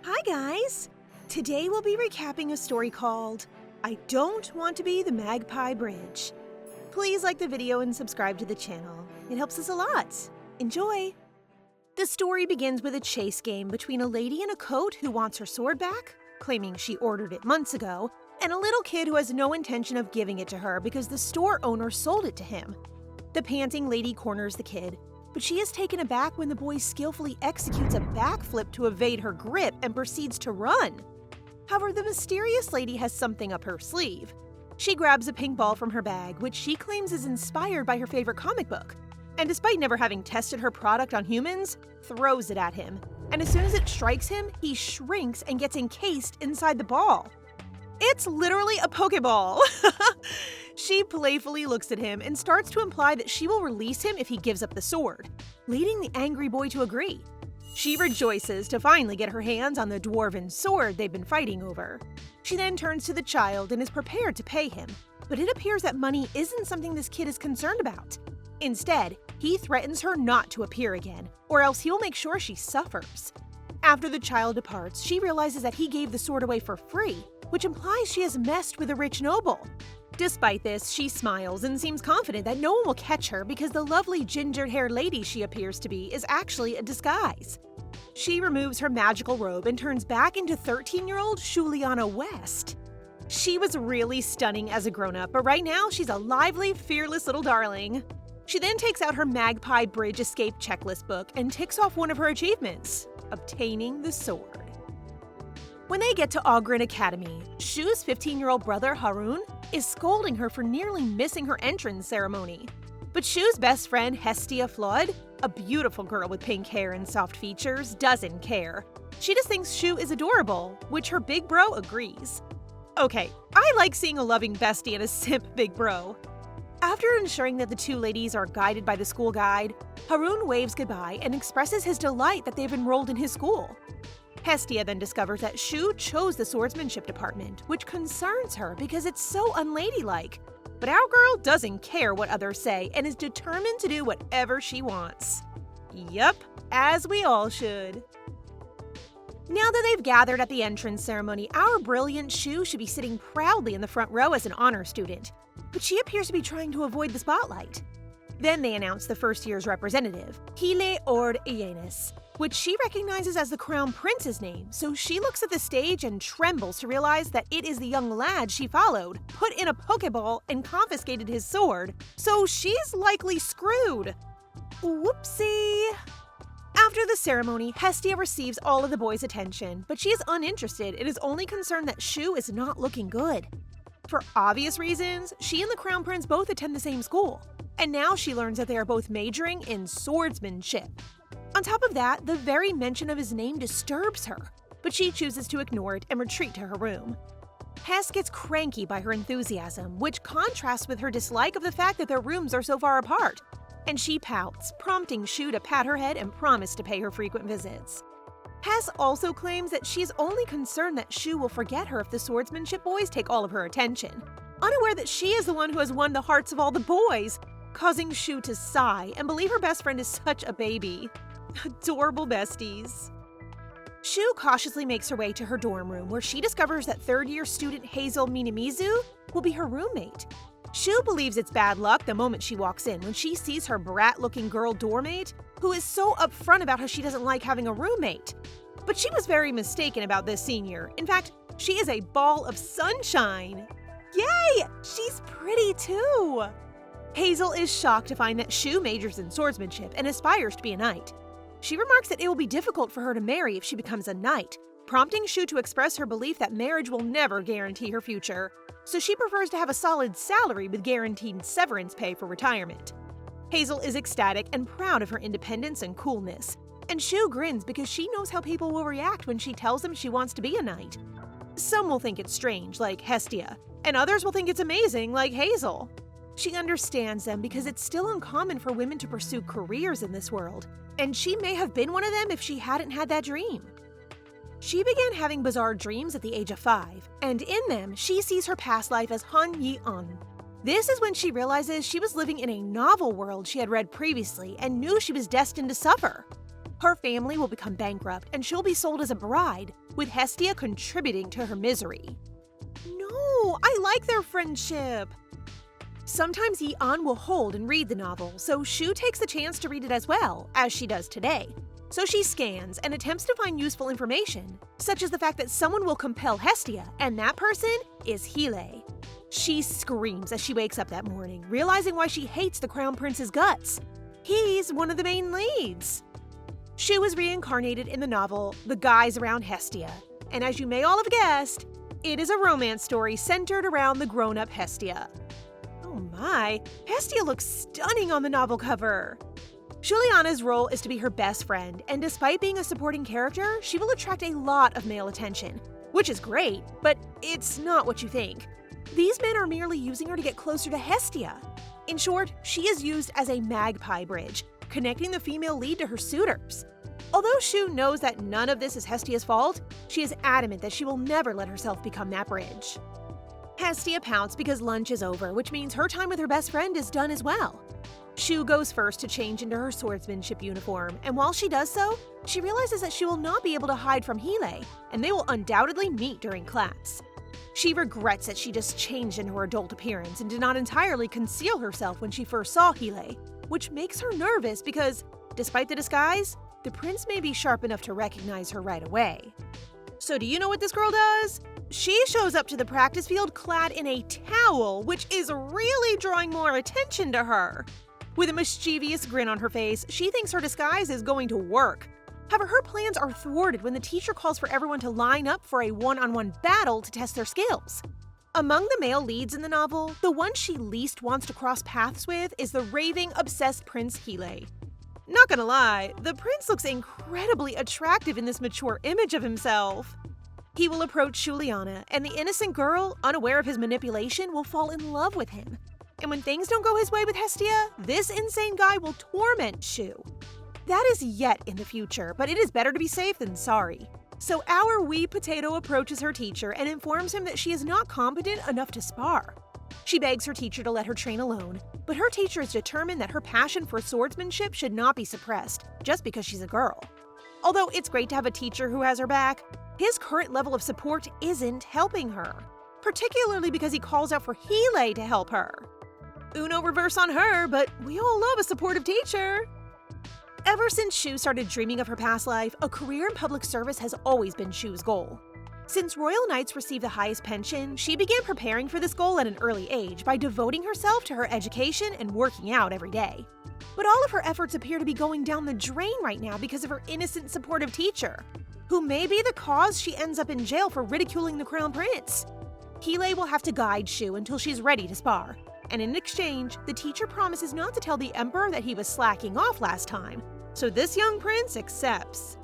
Hi guys! Today we'll be recapping a story called I Don't Want to Be the Magpie Bridge. Please like the video and subscribe to the channel. It helps us a lot. Enjoy! The story begins with a chase game between a lady in a coat who wants her sword back, claiming she ordered it months ago, and a little kid who has no intention of giving it to her because the store owner sold it to him. The panting lady corners the kid, but she is taken aback when the boy skillfully executes a backflip to evade her grip and proceeds to run. However, the mysterious lady has something up her sleeve. She grabs a pink ball from her bag, which she claims is inspired by her favorite comic book, and despite never having tested her product on humans, throws it at him. And as soon as it strikes him, he shrinks and gets encased inside the ball. It's literally a Pokeball! She playfully looks at him and starts to imply that she will release him if he gives up the sword, leading the angry boy to agree. She rejoices to finally get her hands on the dwarven sword they've been fighting over. She then turns to the child and is prepared to pay him, but it appears that money isn't something this kid is concerned about. Instead, he threatens her not to appear again, or else he will make sure she suffers. After the child departs, she realizes that he gave the sword away for free, which implies she has messed with a rich noble. Despite this, she smiles and seems confident that no one will catch her because the lovely ginger-haired lady she appears to be is actually a disguise. She removes her magical robe and turns back into 13-year-old Shiana West. She was really stunning as a grown-up, but right now she's a lively, fearless little darling. She then takes out her Magpie Bridge Escape checklist book and ticks off one of her achievements, obtaining the sword. When they get to Ogren Academy, Shu's 15-year-old brother Harun is scolding her for nearly missing her entrance ceremony. But Shu's best friend Hestia Flood, a beautiful girl with pink hair and soft features, doesn't care. She just thinks Shu is adorable, which her big bro agrees. Okay, I like seeing a loving bestie and a simp big bro. After ensuring that the two ladies are guided by the school guide, Harun waves goodbye and expresses his delight that they've enrolled in his school. Hestia then discovers that Shu chose the swordsmanship department, which concerns her because it's so unladylike. But our girl doesn't care what others say and is determined to do whatever she wants. Yup, as we all should. Now that they've gathered at the entrance ceremony, our brilliant Shu should be sitting proudly in the front row as an honor student, but she appears to be trying to avoid the spotlight. Then they announce the first year's representative, Hile Ord Ienis, which she recognizes as the Crown Prince's name, so she looks at the stage and trembles to realize that it is the young lad she followed, put in a Pokeball, and confiscated his sword, so she's likely screwed. Whoopsie! After the ceremony, Hestia receives all of the boys' attention, but she is uninterested and is only concerned that Shu is not looking good. For obvious reasons, she and the Crown Prince both attend the same school, and now she learns that they are both majoring in swordsmanship. On top of that, the very mention of his name disturbs her, but she chooses to ignore it and retreat to her room. Hess gets cranky by her enthusiasm, which contrasts with her dislike of the fact that their rooms are so far apart, and she pouts, prompting Shu to pat her head and promise to pay her frequent visits. Hess also claims that she's only concerned that Shu will forget her if the swordsmanship boys take all of her attention, unaware that she is the one who has won the hearts of all the boys, causing Shu to sigh and believe her best friend is such a baby. Adorable besties. Shu cautiously makes her way to her dorm room where she discovers that third-year student Hazel Minamizu will be her roommate. Shu believes it's bad luck the moment she walks in when she sees her brat-looking girl doormate, who is so upfront about how she doesn't like having a roommate. But she was very mistaken about this senior. In fact, she is a ball of sunshine. Yay! She's pretty too! Hazel is shocked to find that Shu majors in swordsmanship and aspires to be a knight. She remarks that it will be difficult for her to marry if she becomes a knight, prompting Shu to express her belief that marriage will never guarantee her future, so she prefers to have a solid salary with guaranteed severance pay for retirement. Hazel is ecstatic and proud of her independence and coolness, and Shu grins because she knows how people will react when she tells them she wants to be a knight. Some will think it's strange, like Hestia, and others will think it's amazing, like Hazel. She understands them because it's still uncommon for women to pursue careers in this world, and she may have been one of them if she hadn't had that dream. She began having bizarre dreams at the age of 5, and in them, she sees her past life as Han Yi-an. This is when she realizes she was living in a novel world she had read previously and knew she was destined to suffer. Her family will become bankrupt and she'll be sold as a bride, with Hestia contributing to her misery. No, I like their friendship. Sometimes Yi-an will hold and read the novel, so Shu takes the chance to read it as well, as she does today. So she scans and attempts to find useful information, such as the fact that someone will compel Hestia, and that person is Heelay. She screams as she wakes up that morning, realizing why she hates the Crown Prince's guts. He's one of the main leads. Shu is reincarnated in the novel The Guys Around Hestia, and as you may all have guessed, it is a romance story centered around the grown-up Hestia. Oh my, Hestia looks stunning on the novel cover! Juliana's role is to be her best friend, and despite being a supporting character, she will attract a lot of male attention, which is great, but it's not what you think. These men are merely using her to get closer to Hestia. In short, she is used as a magpie bridge, connecting the female lead to her suitors. Although Shu knows that none of this is Hestia's fault, she is adamant that she will never let herself become that bridge. Hestia pouts because lunch is over, which means her time with her best friend is done as well. Shu goes first to change into her swordsmanship uniform, and while she does so, she realizes that she will not be able to hide from Heelay, and they will undoubtedly meet during class. She regrets that she just changed into her adult appearance and did not entirely conceal herself when she first saw Heelay, which makes her nervous because, despite the disguise, the prince may be sharp enough to recognize her right away. So do you know what this girl does? She shows up to the practice field clad in a towel, which is really drawing more attention to her. With a mischievous grin on her face, she thinks her disguise is going to work. However, her plans are thwarted when the teacher calls for everyone to line up for a one-on-one battle to test their skills. Among the male leads in the novel, the one she least wants to cross paths with is the raving, obsessed Prince Heelay. Not gonna lie, the prince looks incredibly attractive in this mature image of himself. He will approach Juliana, and the innocent girl, unaware of his manipulation, will fall in love with him. And when things don't go his way with Hestia, this insane guy will torment Shu. That is yet in the future, but it is better to be safe than sorry. So our wee potato approaches her teacher and informs him that she is not competent enough to spar. She begs her teacher to let her train alone, but her teacher is determined that her passion for swordsmanship should not be suppressed, just because she's a girl. Although it's great to have a teacher who has her back, his current level of support isn't helping her, particularly because he calls out for Heelay to help her. Uno reverse on her, but we all love a supportive teacher. Ever since Shu started dreaming of her past life, a career in public service has always been Shu's goal. Since Royal Knights receive the highest pension, she began preparing for this goal at an early age by devoting herself to her education and working out every day. But all of her efforts appear to be going down the drain right now because of her innocent, supportive teacher, who may be the cause she ends up in jail for ridiculing the Crown Prince. Heelay will have to guide Shu until she's ready to spar, and in exchange, the teacher promises not to tell the Emperor that he was slacking off last time, so this young prince accepts.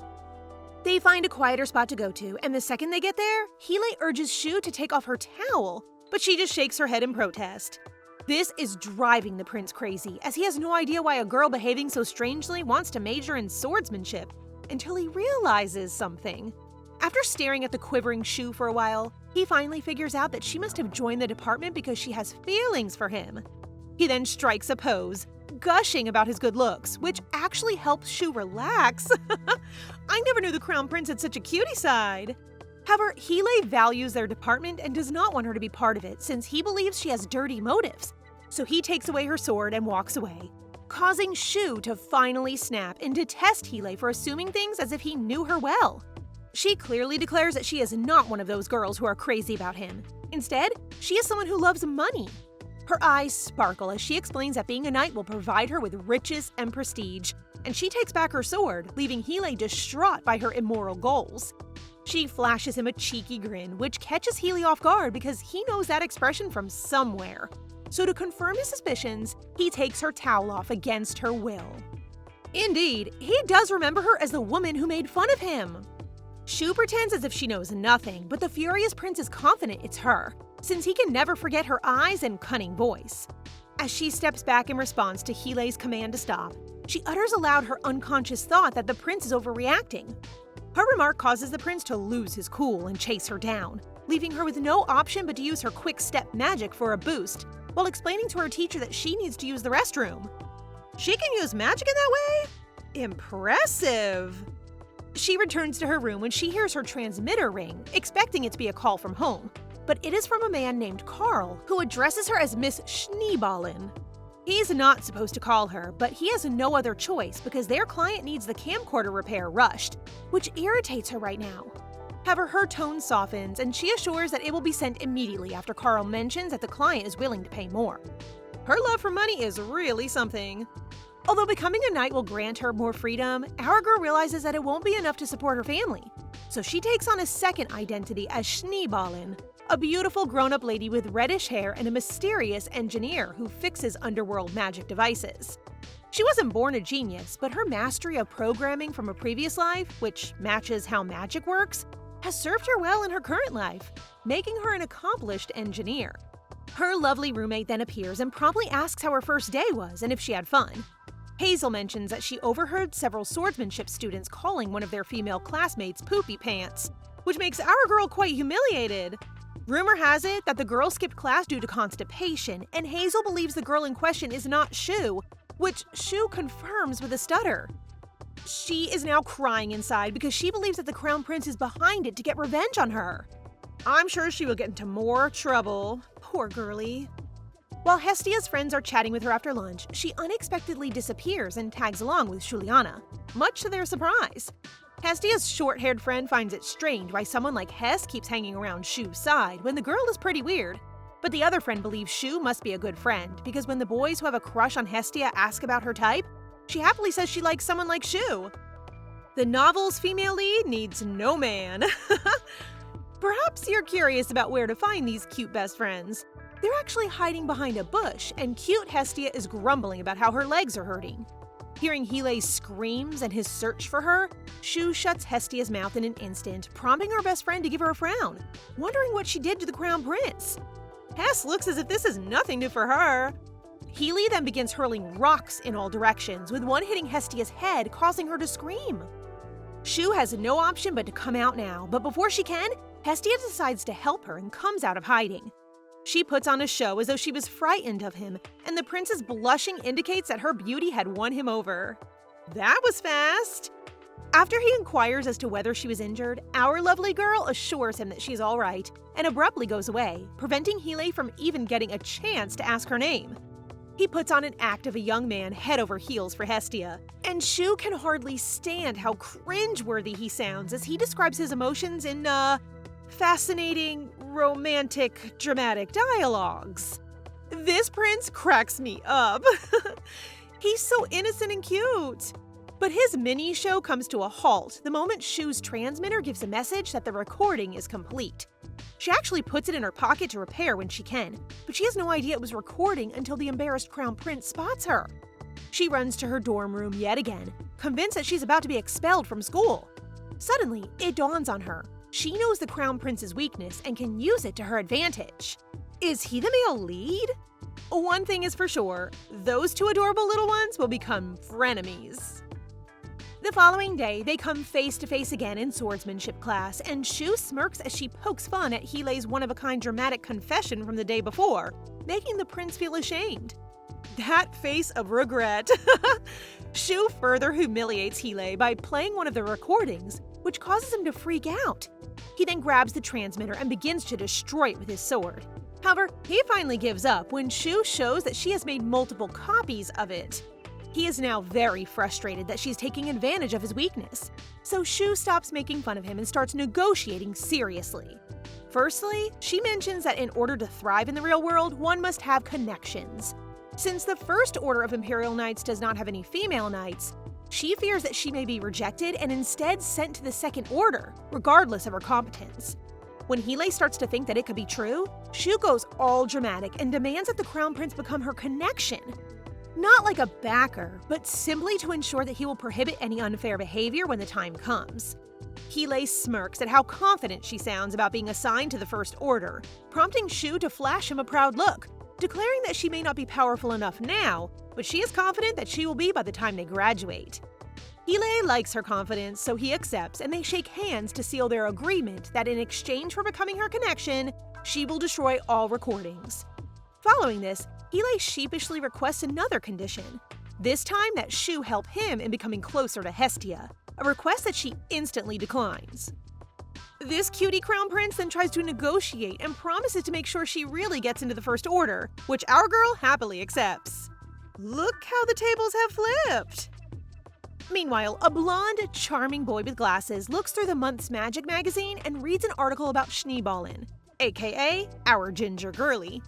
They find a quieter spot to go to, and the second they get there, Heelay urges Shu to take off her towel, but she just shakes her head in protest. This is driving the prince crazy, as he has no idea why a girl behaving so strangely wants to major in swordsmanship, until he realizes something. After staring at the quivering Shu for a while, he finally figures out that she must have joined the department because she has feelings for him. He then strikes a pose, gushing about his good looks, which actually helps Shu relax. I never knew the Crown Prince had such a cutie side. However, Heelay values their department and does not want her to be part of it since he believes she has dirty motives. So he takes away her sword and walks away, causing Shu to finally snap and detest Heelay for assuming things as if he knew her well. She clearly declares that she is not one of those girls who are crazy about him. Instead, she is someone who loves money. Her eyes sparkle as she explains that being a knight will provide her with riches and prestige, and she takes back her sword, leaving Heelay distraught by her immoral goals. She flashes him a cheeky grin, which catches Heelay off guard because he knows that expression from somewhere. So to confirm his suspicions, he takes her towel off against her will. Indeed, he does remember her as the woman who made fun of him. Shu pretends as if she knows nothing, but the furious prince is confident it's her, since he can never forget her eyes and cunning voice. As she steps back in response to Heelay's command to stop, she utters aloud her unconscious thought that the prince is overreacting. Her remark causes the prince to lose his cool and chase her down, leaving her with no option but to use her quick step magic for a boost, while explaining to her teacher that she needs to use the restroom. She can use magic in that way? Impressive! She returns to her room when she hears her transmitter ring, expecting it to be a call from home. But it is from a man named Carl, who addresses her as Miss Schneeballen. He's not supposed to call her, but he has no other choice because their client needs the camcorder repair rushed, which irritates her right now. However, her tone softens and she assures that it will be sent immediately after Carl mentions that the client is willing to pay more. Her love for money is really something. Although becoming a knight will grant her more freedom, our girl realizes that it won't be enough to support her family. So she takes on a second identity as Schneeballen, a beautiful grown-up lady with reddish hair and a mysterious engineer who fixes underworld magic devices. She wasn't born a genius, but her mastery of programming from a previous life, which matches how magic works, has served her well in her current life, making her an accomplished engineer. Her lovely roommate then appears and promptly asks how her first day was and if she had fun. Hazel mentions that she overheard several swordsmanship students calling one of their female classmates poopy pants, which makes our girl quite humiliated. Rumor has it that the girl skipped class due to constipation, and Hazel believes the girl in question is not Shu, which Shu confirms with a stutter. She is now crying inside because she believes that the Crown Prince is behind it to get revenge on her. I'm sure she will get into more trouble. Poor girlie. While Hestia's friends are chatting with her after lunch, she unexpectedly disappears and tags along with Shiana, much to their surprise. Hestia's short-haired friend finds it strange why someone like Hest keeps hanging around Shu's side when the girl is pretty weird. But the other friend believes Shu must be a good friend because when the boys who have a crush on Hestia ask about her type, she happily says she likes someone like Shu. The novel's female lead needs no man. Perhaps you're curious about where to find these cute best friends. They're actually hiding behind a bush, and cute Hestia is grumbling about how her legs are hurting. Hearing Hilei's screams and his search for her, Shu shuts Hestia's mouth in an instant, prompting her best friend to give her a frown, wondering what she did to the Crown Prince. Hest looks as if this is nothing new for her. Hilei then begins hurling rocks in all directions, with one hitting Hestia's head, causing her to scream. Shu has no option but to come out now, but before she can, Hestia decides to help her and comes out of hiding. She puts on a show as though she was frightened of him, and the prince's blushing indicates that her beauty had won him over. That was fast! After he inquires as to whether she was injured, our lovely girl assures him that she's all right, and abruptly goes away, preventing Hilei from even getting a chance to ask her name. He puts on an act of a young man head over heels for Hestia, and Shu can hardly stand how cringeworthy he sounds as he describes his emotions in, fascinating, romantic, dramatic dialogues. This prince cracks me up. He's so innocent and cute. But his mini show comes to a halt the moment Shu's transmitter gives a message that the recording is complete. She actually puts it in her pocket to repair when she can, but she has no idea it was recording until the embarrassed Crown Prince spots her. She runs to her dorm room yet again, convinced that she's about to be expelled from school. Suddenly, it dawns on her. She knows the Crown Prince's weakness and can use it to her advantage. Is he the male lead? One thing is for sure, those two adorable little ones will become frenemies. The following day, they come face to face again in swordsmanship class, and Shu smirks as she pokes fun at Hilei's one-of-a-kind dramatic confession from the day before, making the prince feel ashamed. That face of regret. Shu further humiliates Hilei by playing one of the recordings, which causes him to freak out. He then grabs the transmitter and begins to destroy it with his sword. However, he finally gives up when Shu shows that she has made multiple copies of it. He is now very frustrated that she's taking advantage of his weakness, so Shu stops making fun of him and starts negotiating seriously. Firstly, she mentions that in order to thrive in the real world, one must have connections. Since the First Order of Imperial Knights does not have any female knights, she fears that she may be rejected and instead sent to the Second Order, regardless of her competence. When Hilei starts to think that it could be true, Shu goes all dramatic and demands that the Crown Prince become her connection. Not like a backer, but simply to ensure that he will prohibit any unfair behavior when the time comes. Hilei smirks at how confident she sounds about being assigned to the First Order, prompting Shu to flash him a proud look, declaring that she may not be powerful enough now, but she is confident that she will be by the time they graduate. Hilei likes her confidence, so he accepts, and they shake hands to seal their agreement that in exchange for becoming her connection, she will destroy all recordings. Following this, Hilei sheepishly requests another condition. This time that Shu help him in becoming closer to Hestia, a request that she instantly declines. This cutie crown prince then tries to negotiate and promises to make sure she really gets into the First Order, which our girl happily accepts. Look how the tables have flipped! Meanwhile, a blonde, charming boy with glasses looks through the month's Magic magazine and reads an article about Schneeballin, aka our ginger girlie.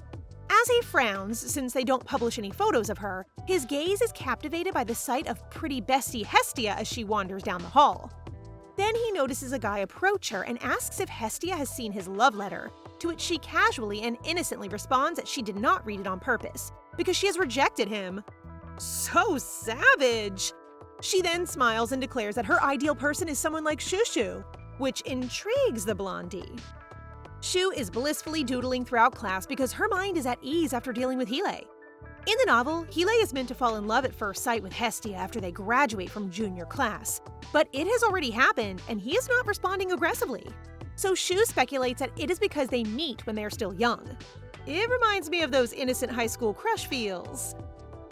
As he frowns, since they don't publish any photos of her, his gaze is captivated by the sight of pretty bestie Hestia as she wanders down the hall. Then he notices a guy approach her and asks if Hestia has seen his love letter, to which she casually and innocently responds that she did not read it on purpose, because she has rejected him. So savage! She then smiles and declares that her ideal person is someone like Shushu, which intrigues the blondie. Shu is blissfully doodling throughout class because her mind is at ease after dealing with Hile. In the novel, Hile is meant to fall in love at first sight with Hestia after they graduate from junior class, but it has already happened and he is not responding aggressively. So Shu speculates that it is because they meet when they are still young. It reminds me of those innocent high school crush feels.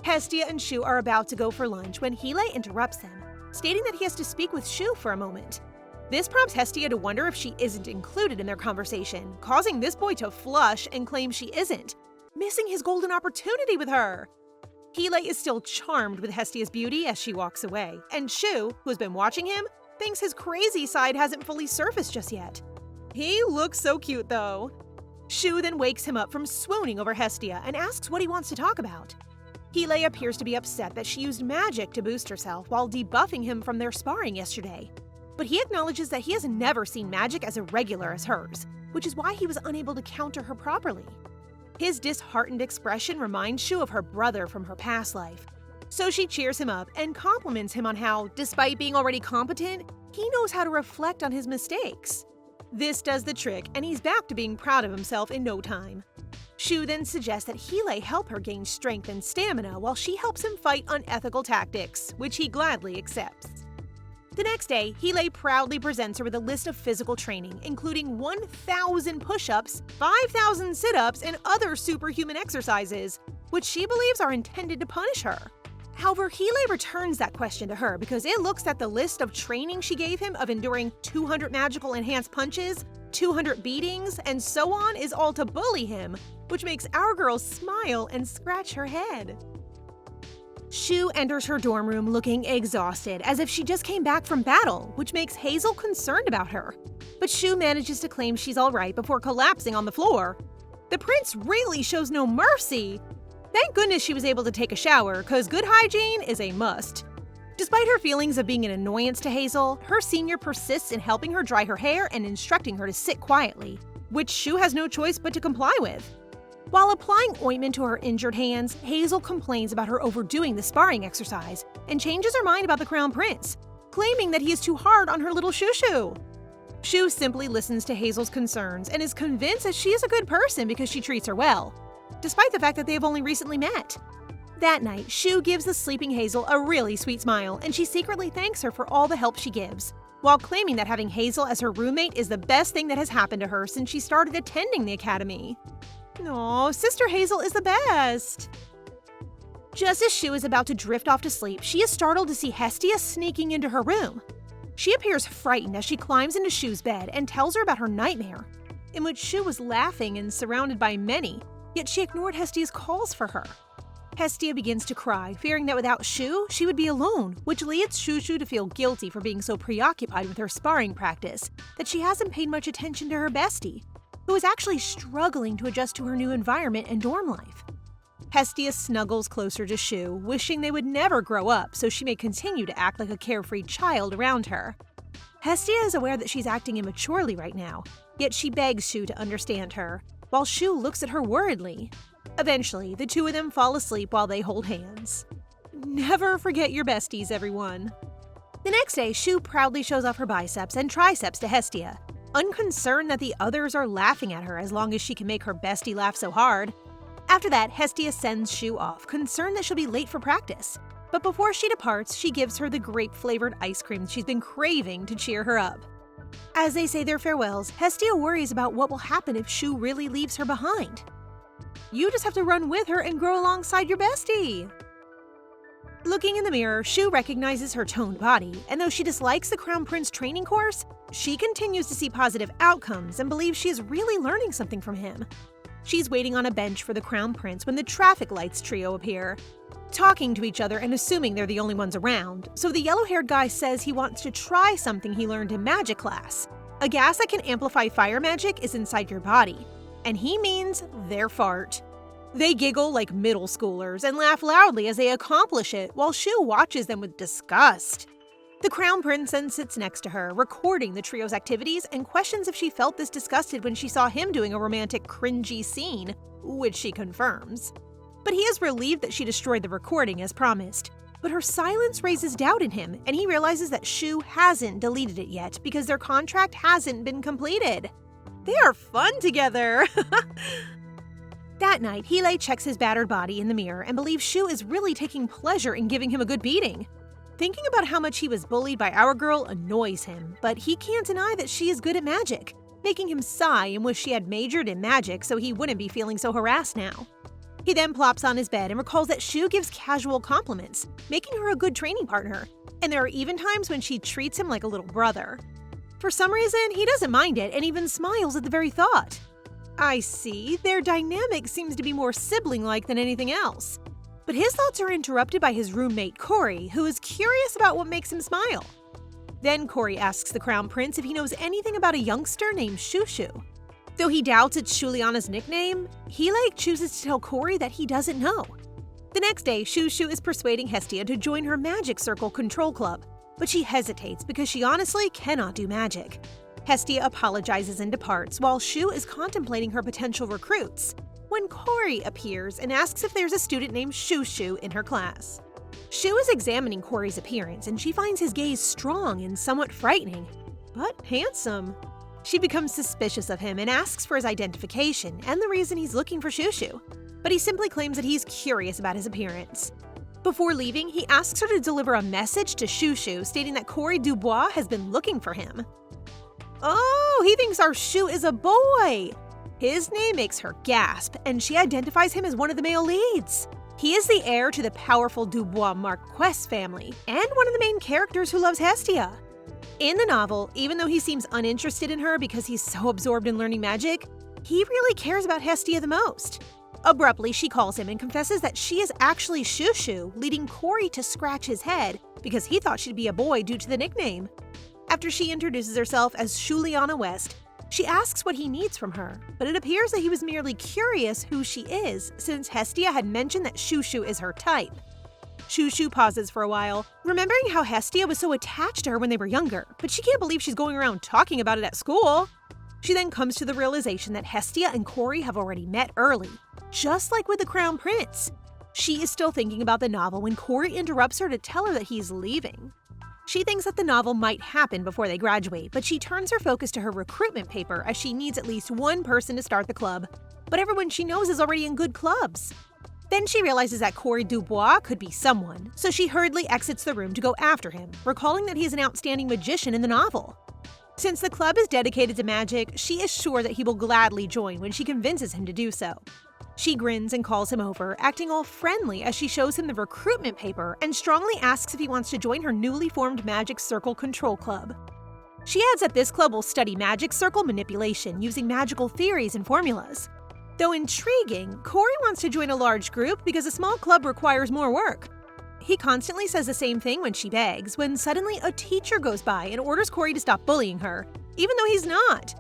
Hestia and Shu are about to go for lunch when Hile interrupts them, stating that he has to speak with Shu for a moment. This prompts Hestia to wonder if she isn't included in their conversation, causing this boy to flush and claim she isn't, missing his golden opportunity with her. Hile is still charmed with Hestia's beauty as she walks away, and Shu, who has been watching him, thinks his crazy side hasn't fully surfaced just yet. He looks so cute though. Shu then wakes him up from swooning over Hestia and asks what he wants to talk about. Hile appears to be upset that she used magic to boost herself while debuffing him from their sparring yesterday. But he acknowledges that he has never seen magic as irregular as hers, which is why he was unable to counter her properly. His disheartened expression reminds Shu of her brother from her past life. So she cheers him up and compliments him on how, despite being already competent, he knows how to reflect on his mistakes. This does the trick, and he's back to being proud of himself in no time. Shu then suggests that Hile help her gain strength and stamina while she helps him fight unethical tactics, which he gladly accepts. The next day, Hile proudly presents her with a list of physical training, including 1,000 push-ups, 5,000 sit-ups, and other superhuman exercises, which she believes are intended to punish her. However, Hile returns that question to her because it looks at the list of training she gave him of enduring 200 magical enhanced punches, 200 beatings, and so on is all to bully him, which makes our girl smile and scratch her head. Shu enters her dorm room looking exhausted, as if she just came back from battle, which makes Hazel concerned about her. But Shu manages to claim she's alright before collapsing on the floor. The prince really shows no mercy. Thank goodness she was able to take a shower, cause good hygiene is a must. Despite her feelings of being an annoyance to Hazel, her senior persists in helping her dry her hair and instructing her to sit quietly, which Shu has no choice but to comply with. While applying ointment to her injured hands, Hazel complains about her overdoing the sparring exercise and changes her mind about the Crown Prince, claiming that he is too hard on her little Shushu. Shu simply listens to Hazel's concerns and is convinced that she is a good person because she treats her well, despite the fact that they have only recently met. That night, Shu gives the sleeping Hazel a really sweet smile, and she secretly thanks her for all the help she gives, while claiming that having Hazel as her roommate is the best thing that has happened to her since she started attending the academy. Aw, Sister Hazel is the best! Just as Shu is about to drift off to sleep, she is startled to see Hestia sneaking into her room. She appears frightened as she climbs into Shu's bed and tells her about her nightmare, in which Shu was laughing and surrounded by many, yet she ignored Hestia's calls for her. Hestia begins to cry, fearing that without Shu, she would be alone, which leads Shushu to feel guilty for being so preoccupied with her sparring practice that she hasn't paid much attention to her bestie, who is actually struggling to adjust to her new environment and dorm life. Hestia snuggles closer to Shu, wishing they would never grow up so she may continue to act like a carefree child around her. Hestia is aware that she's acting immaturely right now, yet she begs Shu to understand her, while Shu looks at her worriedly. Eventually, the two of them fall asleep while they hold hands. Never forget your besties, everyone. The next day, Shu proudly shows off her biceps and triceps to Hestia, unconcerned that the others are laughing at her as long as she can make her bestie laugh so hard. After that, Hestia sends Shu off, concerned that she'll be late for practice. But before she departs, she gives her the grape-flavored ice cream she's been craving to cheer her up. As they say their farewells, Hestia worries about what will happen if Shu really leaves her behind. You just have to run with her and grow alongside your bestie. Looking in the mirror, Shu recognizes her toned body, and though she dislikes the Crown Prince training course, she continues to see positive outcomes and believes she is really learning something from him. She's waiting on a bench for the Crown Prince when the traffic lights trio appear, talking to each other and assuming they're the only ones around, so the yellow-haired guy says he wants to try something he learned in magic class. A gas that can amplify fire magic is inside your body, and he means their fart. They giggle like middle schoolers and laugh loudly as they accomplish it, while Shu watches them with disgust. The Crown Prince then sits next to her, recording the trio's activities, and questions if she felt this disgusted when she saw him doing a romantic, cringy scene, which she confirms. But he is relieved that she destroyed the recording as promised. But her silence raises doubt in him, and he realizes that Shu hasn't deleted it yet because their contract hasn't been completed. They are fun together! That night, Heelei checks his battered body in the mirror and believes Shu is really taking pleasure in giving him a good beating. Thinking about how much he was bullied by our girl annoys him, but he can't deny that she is good at magic, making him sigh and wish she had majored in magic so he wouldn't be feeling so harassed now. He then plops on his bed and recalls that Shu gives casual compliments, making her a good training partner, and there are even times when she treats him like a little brother. For some reason, he doesn't mind it and even smiles at the very thought. I see, their dynamic seems to be more sibling-like than anything else. But his thoughts are interrupted by his roommate Cory, who is curious about what makes him smile. Then Cory asks the Crown Prince if he knows anything about a youngster named Shushu. Though he doubts it's Juliana's nickname, Heelei chooses to tell Cory that he doesn't know. The next day, Shushu is persuading Hestia to join her Magic Circle Control Club, but she hesitates because she honestly cannot do magic. Hestia apologizes and departs, while Shu is contemplating her potential recruits, when Cory appears and asks if there's a student named Shushu in her class. Shu is examining Cory's appearance, and she finds his gaze strong and somewhat frightening, but handsome. She becomes suspicious of him and asks for his identification and the reason he's looking for Shushu, but he simply claims that he's curious about his appearance. Before leaving, he asks her to deliver a message to Shushu stating that Cory Dubois has been looking for him. Oh, he thinks our Shu is a boy! His name makes her gasp, and she identifies him as one of the male leads. He is the heir to the powerful Dubois Marquess family, and one of the main characters who loves Hestia. In the novel, even though he seems uninterested in her because he's so absorbed in learning magic, he really cares about Hestia the most. Abruptly, she calls him and confesses that she is actually Shushu, leading Cory to scratch his head because he thought she'd be a boy due to the nickname. After she introduces herself as Juliana West, she asks what he needs from her, but it appears that he was merely curious who she is since Hestia had mentioned that Shushu is her type. Shushu pauses for a while, remembering how Hestia was so attached to her when they were younger, but she can't believe she's going around talking about it at school. She then comes to the realization that Hestia and Cory have already met early, just like with the Crown Prince. She is still thinking about the novel when Cory interrupts her to tell her that he's leaving. She thinks that the novel might happen before they graduate, but she turns her focus to her recruitment paper as she needs at least one person to start the club, but everyone she knows is already in good clubs. Then she realizes that Cory Dubois could be someone, so she hurriedly exits the room to go after him, recalling that he is an outstanding magician in the novel. Since the club is dedicated to magic, she is sure that he will gladly join when she convinces him to do so. She grins and calls him over, acting all friendly as she shows him the recruitment paper and strongly asks if he wants to join her newly formed Magic Circle Control Club. She adds that this club will study magic circle manipulation using magical theories and formulas. Though intriguing, Cory wants to join a large group because a small club requires more work. He constantly says the same thing when she begs, when suddenly a teacher goes by and orders Cory to stop bullying her, even though he's not.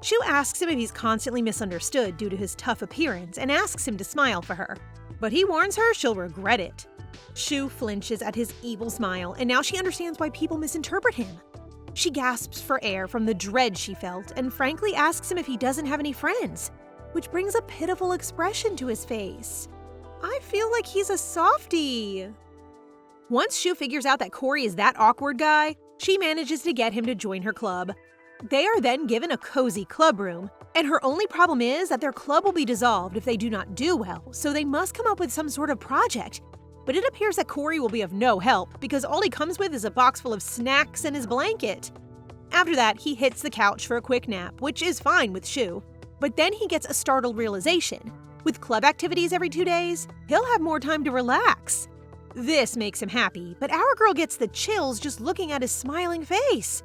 Shu asks him if he's constantly misunderstood due to his tough appearance and asks him to smile for her, but he warns her she'll regret it. Shu flinches at his evil smile, and now she understands why people misinterpret him. She gasps for air from the dread she felt and frankly asks him if he doesn't have any friends, which brings a pitiful expression to his face. I feel like he's a softie. Once Shu figures out that Cory is that awkward guy, she manages to get him to join her club. They are then given a cozy club room, and her only problem is that their club will be dissolved if they do not do well, so they must come up with some sort of project. But it appears that Cory will be of no help because all he comes with is a box full of snacks and his blanket. After that, he hits the couch for a quick nap, which is fine with Shu. But then he gets a startled realization. With club activities every 2 days, he'll have more time to relax. This makes him happy, but our girl gets the chills just looking at his smiling face.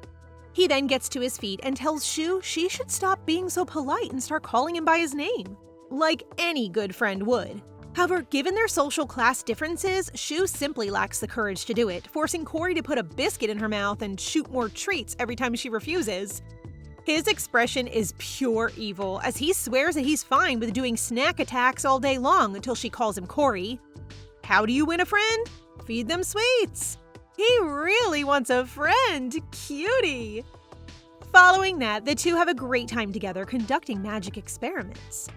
He then gets to his feet and tells Shu she should stop being so polite and start calling him by his name, like any good friend would. However, given their social class differences, Shu simply lacks the courage to do it, forcing Cory to put a biscuit in her mouth and shoot more treats every time she refuses. His expression is pure evil, as he swears that he's fine with doing snack attacks all day long until she calls him Cory. How do you win a friend? Feed them sweets. He really wants a friend, cutie. Following that, the two have a great time together conducting magic experiments.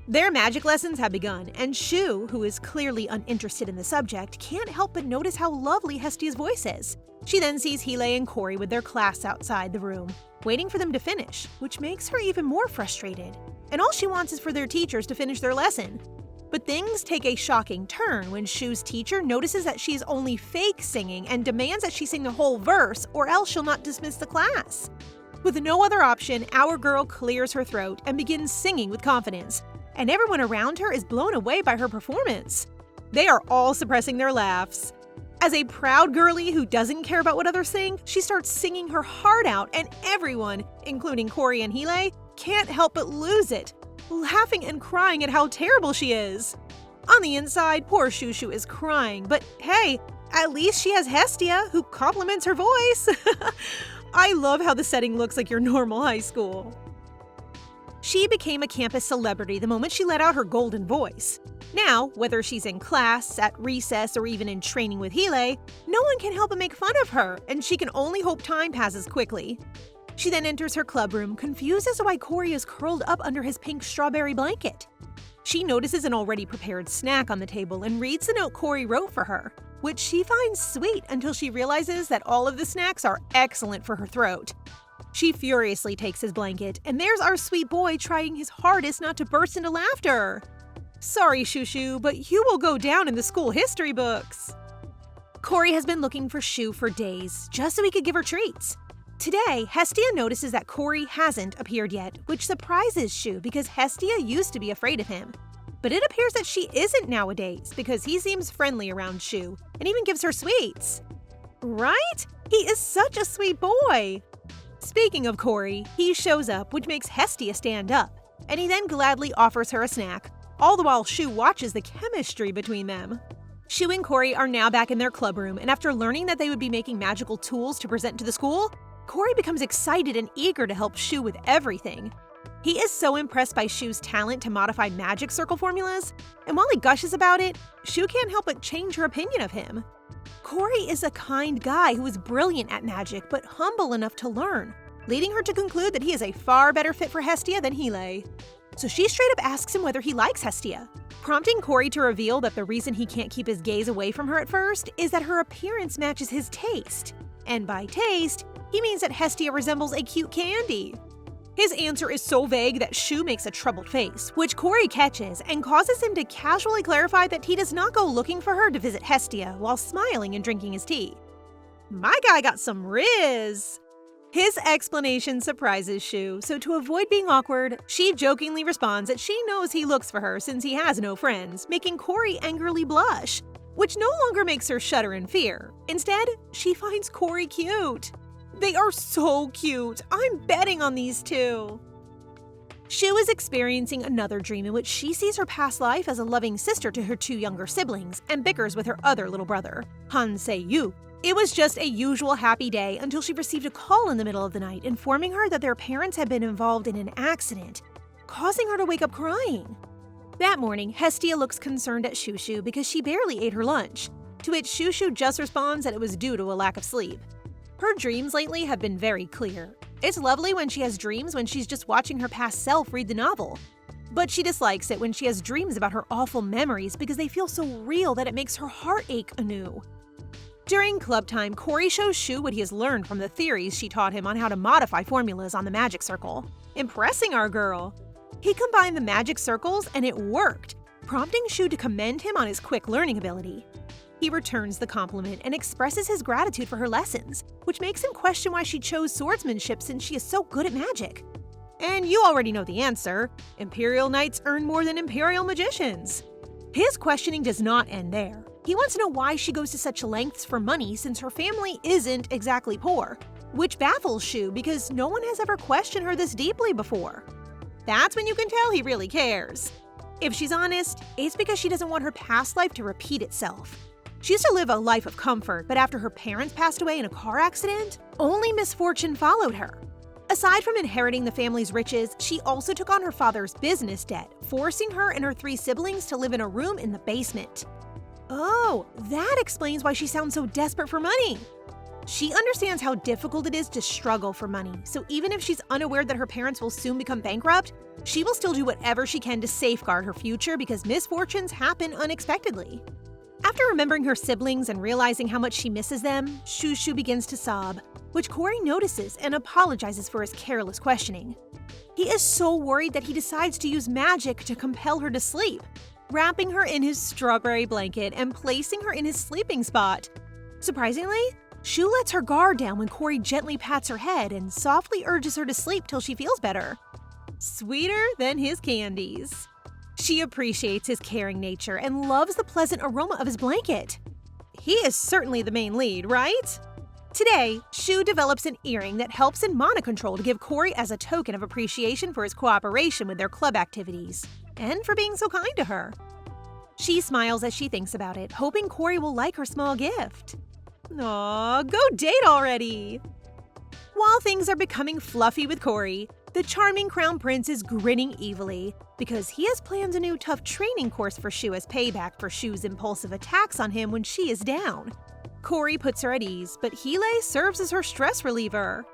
Their magic lessons have begun, and Shu, who is clearly uninterested in the subject, can't help but notice how lovely Hestia's voice is. She then sees Heelay and Cory with their class outside the room, waiting for them to finish, which makes her even more frustrated. And all she wants is for their teachers to finish their lesson. But things take a shocking turn when Shu's teacher notices that she's only fake singing and demands that she sing the whole verse, or else she'll not dismiss the class. With no other option, our girl clears her throat and begins singing with confidence, and everyone around her is blown away by her performance. They are all suppressing their laughs. As a proud girlie who doesn't care about what others think, she starts singing her heart out, and everyone, including Cory and Heelay, can't help but lose it, laughing and crying at how terrible she is. On the inside, poor Shushu is crying, but hey, at least she has Hestia, who compliments her voice. I love how the setting looks like your normal high school. She became a campus celebrity the moment she let out her golden voice. Now, whether she's in class, at recess, or even in training with Heelay, no one can help but make fun of her, and she can only hope time passes quickly. She then enters her club room, confused as to why Cory is curled up under his pink strawberry blanket. She notices an already prepared snack on the table and reads the note Cory wrote for her, which she finds sweet until she realizes that all of the snacks are excellent for her throat. She furiously takes his blanket, and there's our sweet boy trying his hardest not to burst into laughter. Sorry, Shushu, but you will go down in the school history books. Cory has been looking for Shu for days, just so he could give her treats. Today, Hestia notices that Cory hasn't appeared yet, which surprises Shu because Hestia used to be afraid of him. But it appears that she isn't nowadays because he seems friendly around Shu and even gives her sweets. Right? He is such a sweet boy. Speaking of Cory, he shows up, which makes Hestia stand up, and he then gladly offers her a snack, all the while Shu watches the chemistry between them. Shu and Cory are now back in their club room, and after learning that they would be making magical tools to present to the school, Cory becomes excited and eager to help Shu with everything. He is so impressed by Shu's talent to modify magic circle formulas, and while he gushes about it, Shu can't help but change her opinion of him. Cory is a kind guy who is brilliant at magic but humble enough to learn, leading her to conclude that he is a far better fit for Hestia than Heelay. So she straight up asks him whether he likes Hestia, prompting Cory to reveal that the reason he can't keep his gaze away from her at first is that her appearance matches his taste. And by taste, he means that Hestia resembles a cute candy. His answer is so vague that Shu makes a troubled face, which Cory catches and causes him to casually clarify that he does not go looking for her to visit Hestia while smiling and drinking his tea. My guy got some riz! His explanation surprises Shu, so to avoid being awkward, she jokingly responds that she knows he looks for her since he has no friends, making Cory angrily blush, which no longer makes her shudder in fear. Instead, she finds Cory cute. They are so cute. I'm betting on these two. Shu is experiencing another dream in which she sees her past life as a loving sister to her two younger siblings and bickers with her other little brother, Han Se-yu. It was just a usual happy day until she received a call in the middle of the night informing her that their parents had been involved in an accident, causing her to wake up crying. That morning, Hestia looks concerned at Shushu because she barely ate her lunch, to which Shushu just responds that it was due to a lack of sleep. Her dreams lately have been very clear. It's lovely when she has dreams when she's just watching her past self read the novel. But she dislikes it when she has dreams about her awful memories because they feel so real that it makes her heart ache anew. During club time, Cory shows Shu what he has learned from the theories she taught him on how to modify formulas on the magic circle, impressing our girl. He combined the magic circles and it worked, prompting Shu to commend him on his quick learning ability. He returns the compliment and expresses his gratitude for her lessons, which makes him question why she chose swordsmanship since she is so good at magic. And you already know the answer. Imperial Knights earn more than Imperial Magicians. His questioning does not end there. He wants to know why she goes to such lengths for money since her family isn't exactly poor, which baffles Shu because no one has ever questioned her this deeply before. That's when you can tell he really cares. If she's honest, it's because she doesn't want her past life to repeat itself. She used to live a life of comfort, but after her parents passed away in a car accident, only misfortune followed her. Aside from inheriting the family's riches, she also took on her father's business debt, forcing her and her 3 siblings to live in a room in the basement. Oh, that explains why she sounds so desperate for money. She understands how difficult it is to struggle for money, so even if she's unaware that her parents will soon become bankrupt, she will still do whatever she can to safeguard her future because misfortunes happen unexpectedly. After remembering her siblings and realizing how much she misses them, Shu begins to sob, which Cory notices and apologizes for his careless questioning. He is so worried that he decides to use magic to compel her to sleep, wrapping her in his strawberry blanket and placing her in his sleeping spot. Surprisingly, Shu lets her guard down when Cory gently pats her head and softly urges her to sleep till she feels better. Sweeter than his candies. She appreciates his caring nature and loves the pleasant aroma of his blanket. He is certainly the main lead, right? Today, Shu develops an earring that helps in mana control to give Cory as a token of appreciation for his cooperation with their club activities, and for being so kind to her. She smiles as she thinks about it, hoping Cory will like her small gift. Aw, go date already! While things are becoming fluffy with Cory, the charming crown prince is grinning evilly because he has planned a new tough training course for Shu as payback for Shu's impulsive attacks on him when she is down. Cory puts her at ease, but Heelay serves as her stress reliever.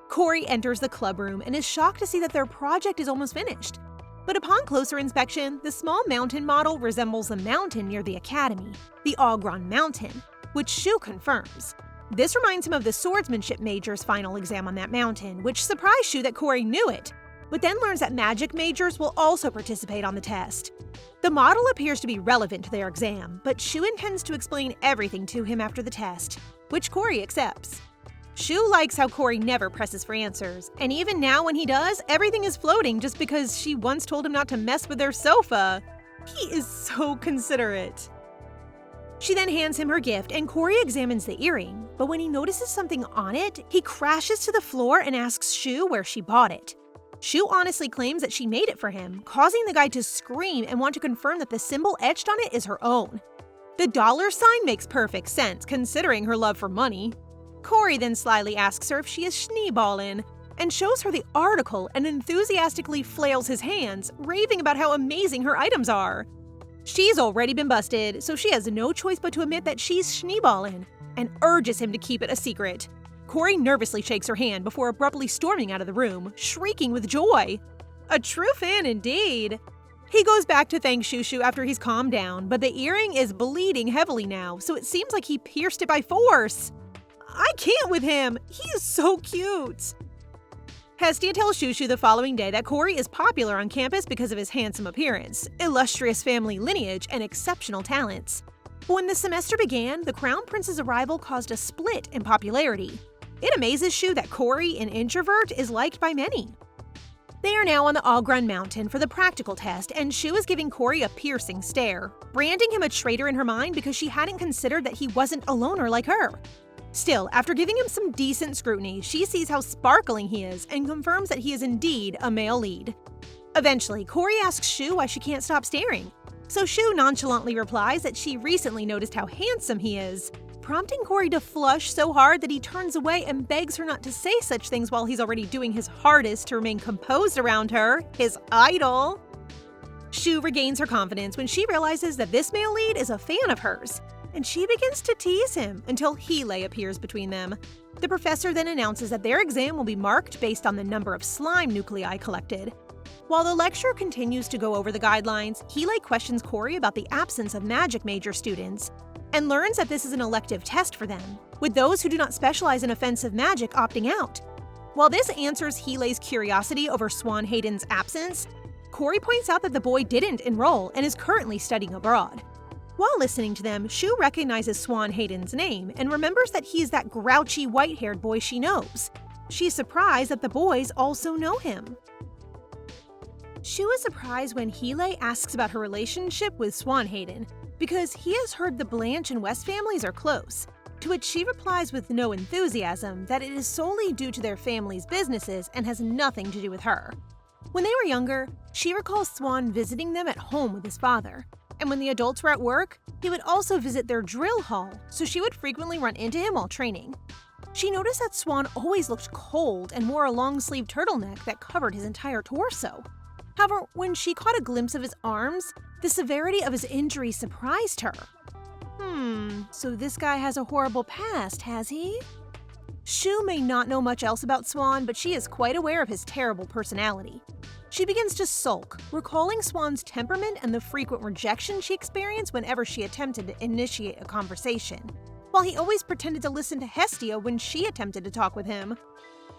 Cory enters the club room and is shocked to see that their project is almost finished. But upon closer inspection, the small mountain model resembles the mountain near the academy, the Ogron Mountain, which Shu confirms. This reminds him of the swordsmanship major's final exam on that mountain, which surprised Shu that Cory knew it, but then learns that magic majors will also participate on the test. The model appears to be relevant to their exam, but Shu intends to explain everything to him after the test, which Cory accepts. Shu likes how Cory never presses for answers, and even now when he does, everything is floating just because she once told him not to mess with their sofa. He is so considerate. She then hands him her gift and Cory examines the earring, but when he notices something on it, he crashes to the floor and asks Shu where she bought it. Shu honestly claims that she made it for him, causing the guy to scream and want to confirm that the symbol etched on it is her own. The dollar sign makes perfect sense considering her love for money. Cory then slyly asks her if she is schneeballin' and shows her the article and enthusiastically flails his hands, raving about how amazing her items are. She's already been busted, so she has no choice but to admit that she's schneeballin' and urges him to keep it a secret. Cory nervously shakes her hand before abruptly storming out of the room, shrieking with joy. A true fan indeed. He goes back to thank Shu after he's calmed down, but the earring is bleeding heavily now, so it seems like he pierced it by force. I can't with him. He is so cute. Hestia tells Shu the following day that Cory is popular on campus because of his handsome appearance, illustrious family lineage, and exceptional talents. But when the semester began, the Crown Prince's arrival caused a split in popularity. It amazes Shu that Cory, an introvert, is liked by many. They are now on the Ogron Mountain for the practical test, and Shu is giving Cory a piercing stare, branding him a traitor in her mind because she hadn't considered that he wasn't a loner like her. Still, after giving him some decent scrutiny, she sees how sparkling he is and confirms that he is indeed a male lead. Eventually, Cory asks Shu why she can't stop staring, so Shu nonchalantly replies that she recently noticed how handsome he is, prompting Cory to flush so hard that he turns away and begs her not to say such things while he's already doing his hardest to remain composed around her, his idol. Shu regains her confidence when she realizes that this male lead is a fan of hers, and she begins to tease him until Heelay appears between them. The professor then announces that their exam will be marked based on the number of slime nuclei collected. While the lecturer continues to go over the guidelines, Heelay questions Cory about the absence of magic major students, and learns that this is an elective test for them, with those who do not specialize in offensive magic opting out. While this answers Heelay's curiosity over Swan Hayden's absence, Cory points out that the boy didn't enroll and is currently studying abroad. While listening to them, Shu recognizes Swan Hayden's name and remembers that he is that grouchy white-haired boy she knows. She's surprised that the boys also know him. Shu is surprised when Heelay asks about her relationship with Swan Hayden, because he has heard the Blanche and West families are close, to which she replies with no enthusiasm that it is solely due to their family's businesses and has nothing to do with her. When they were younger, she recalls Swan visiting them at home with his father, and when the adults were at work, he would also visit their drill hall, so she would frequently run into him while training. She noticed that Swan always looked cold and wore a long-sleeved turtleneck that covered his entire torso. However, when she caught a glimpse of his arms, the severity of his injury surprised her. So this guy has a horrible past, has he? Shu may not know much else about Swan, but she is quite aware of his terrible personality. She begins to sulk, recalling Swan's temperament and the frequent rejection she experienced whenever she attempted to initiate a conversation, while he always pretended to listen to Hestia when she attempted to talk with him.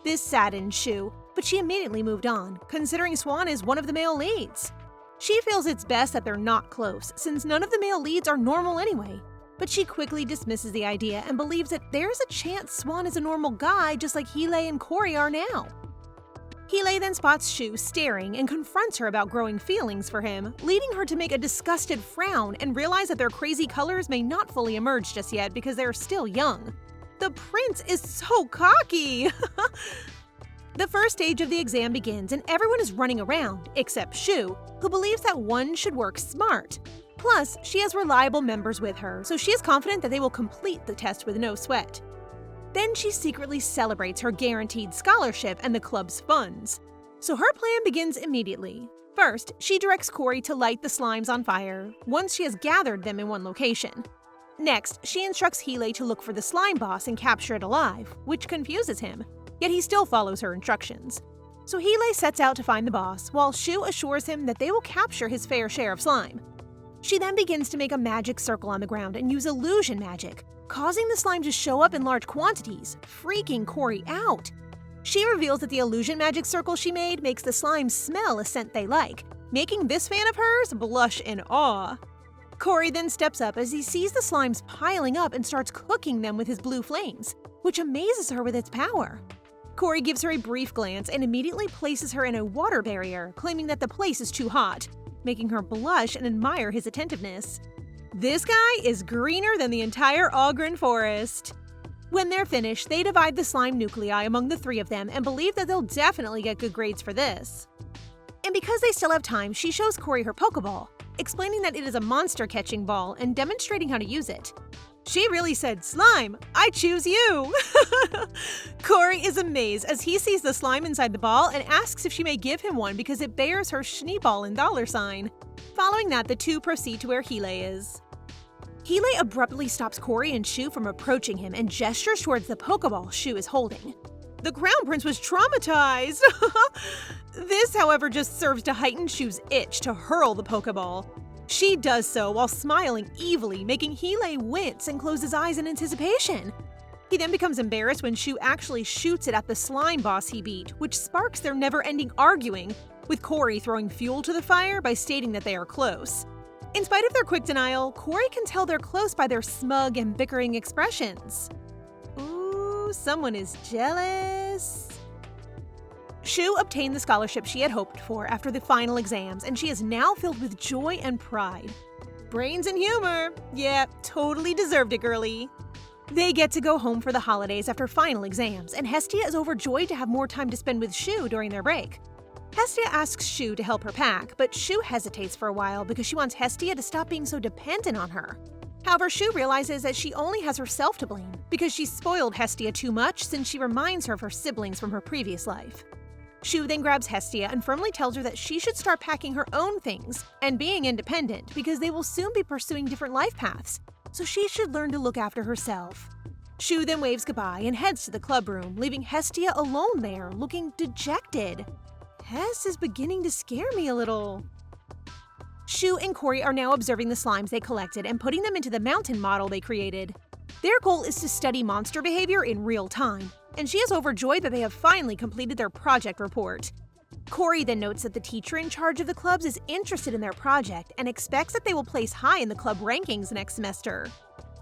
This saddened Shu, but she immediately moved on, considering Swan is one of the male leads. She feels it's best that they're not close, since none of the male leads are normal anyway, but she quickly dismisses the idea and believes that there's a chance Swan is a normal guy just like Heelay and Cory are now. Heelay then spots Shu staring and confronts her about growing feelings for him, leading her to make a disgusted frown and realize that their crazy colors may not fully emerge just yet because they're still young. The prince is so cocky! The first stage of the exam begins and everyone is running around, except Shu, who believes that one should work smart. Plus, she has reliable members with her, so she is confident that they will complete the test with no sweat. Then she secretly celebrates her guaranteed scholarship and the club's funds. So her plan begins immediately. First, she directs Cory to light the slimes on fire, once she has gathered them in one location. Next, she instructs Heelay to look for the slime boss and capture it alive, which confuses him, yet he still follows her instructions. So Heelay sets out to find the boss, while Shu assures him that they will capture his fair share of slime. She then begins to make a magic circle on the ground and use illusion magic, causing the slime to show up in large quantities, freaking Cory out. She reveals that the illusion magic circle she made makes the slime smell a scent they like, making this fan of hers blush in awe. Cory then steps up as he sees the slimes piling up and starts cooking them with his blue flames, which amazes her with its power. Cory gives her a brief glance and immediately places her in a water barrier, claiming that the place is too hot, making her blush and admire his attentiveness. This guy is greener than the entire Ogren forest. When they're finished, they divide the slime nuclei among the three of them and believe that they'll definitely get good grades for this. And because they still have time, she shows Cory her Pokeball, explaining that it is a monster-catching ball and demonstrating how to use it. She really said, "Slime, I choose you!" Cory is amazed as he sees the slime inside the ball and asks if she may give him one because it bears her Schneeball and $sign. Following that, the two proceed to where Heelay is. Heelay abruptly stops Cory and Shu from approaching him and gestures towards the Pokeball Shu is holding. The Crown Prince was traumatized! This, however, just serves to heighten Shu's itch to hurl the Pokeball. She does so while smiling evilly, making Heelay wince and close his eyes in anticipation. He then becomes embarrassed when Shu actually shoots it at the slime boss he beat, which sparks their never-ending arguing, with Cory throwing fuel to the fire by stating that they are close. In spite of their quick denial, Cory can tell they're close by their smug and bickering expressions. Ooh, someone is jealous. Shu obtained the scholarship she had hoped for after the final exams, and she is now filled with joy and pride. Brains and humor. Yeah, totally deserved it, girlie. They get to go home for the holidays after final exams, and Hestia is overjoyed to have more time to spend with Shu during their break. Hestia asks Shu to help her pack, but Shu hesitates for a while because she wants Hestia to stop being so dependent on her. However, Shu realizes that she only has herself to blame because she spoiled Hestia too much since she reminds her of her siblings from her previous life. Shu then grabs Hestia and firmly tells her that she should start packing her own things and being independent because they will soon be pursuing different life paths, so she should learn to look after herself. Shu then waves goodbye and heads to the club room, leaving Hestia alone there, looking dejected. Hes is beginning to scare me a little. Shu and Cory are now observing the slimes they collected and putting them into the mountain model they created. Their goal is to study monster behavior in real time, and she is overjoyed that they have finally completed their project report. Cory then notes that the teacher in charge of the clubs is interested in their project and expects that they will place high in the club rankings next semester.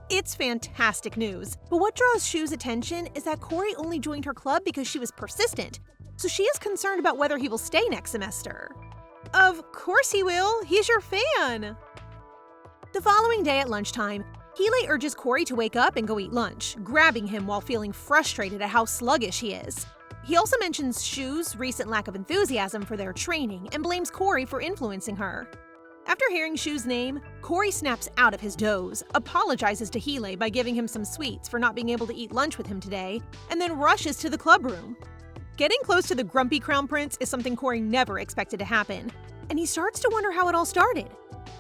It's fantastic news, but what draws Shu's attention is that Cory only joined her club because she was persistent, so she is concerned about whether he will stay next semester. Of course he will, he's your fan! The following day at lunchtime, Healy urges Cory to wake up and go eat lunch, grabbing him while feeling frustrated at how sluggish he is. He also mentions Shu's recent lack of enthusiasm for their training and blames Cory for influencing her. After hearing Shu's name, Cory snaps out of his doze, apologizes to Healy by giving him some sweets for not being able to eat lunch with him today, and then rushes to the club room. Getting close to the grumpy crown prince is something Cory never expected to happen, and he starts to wonder how it all started.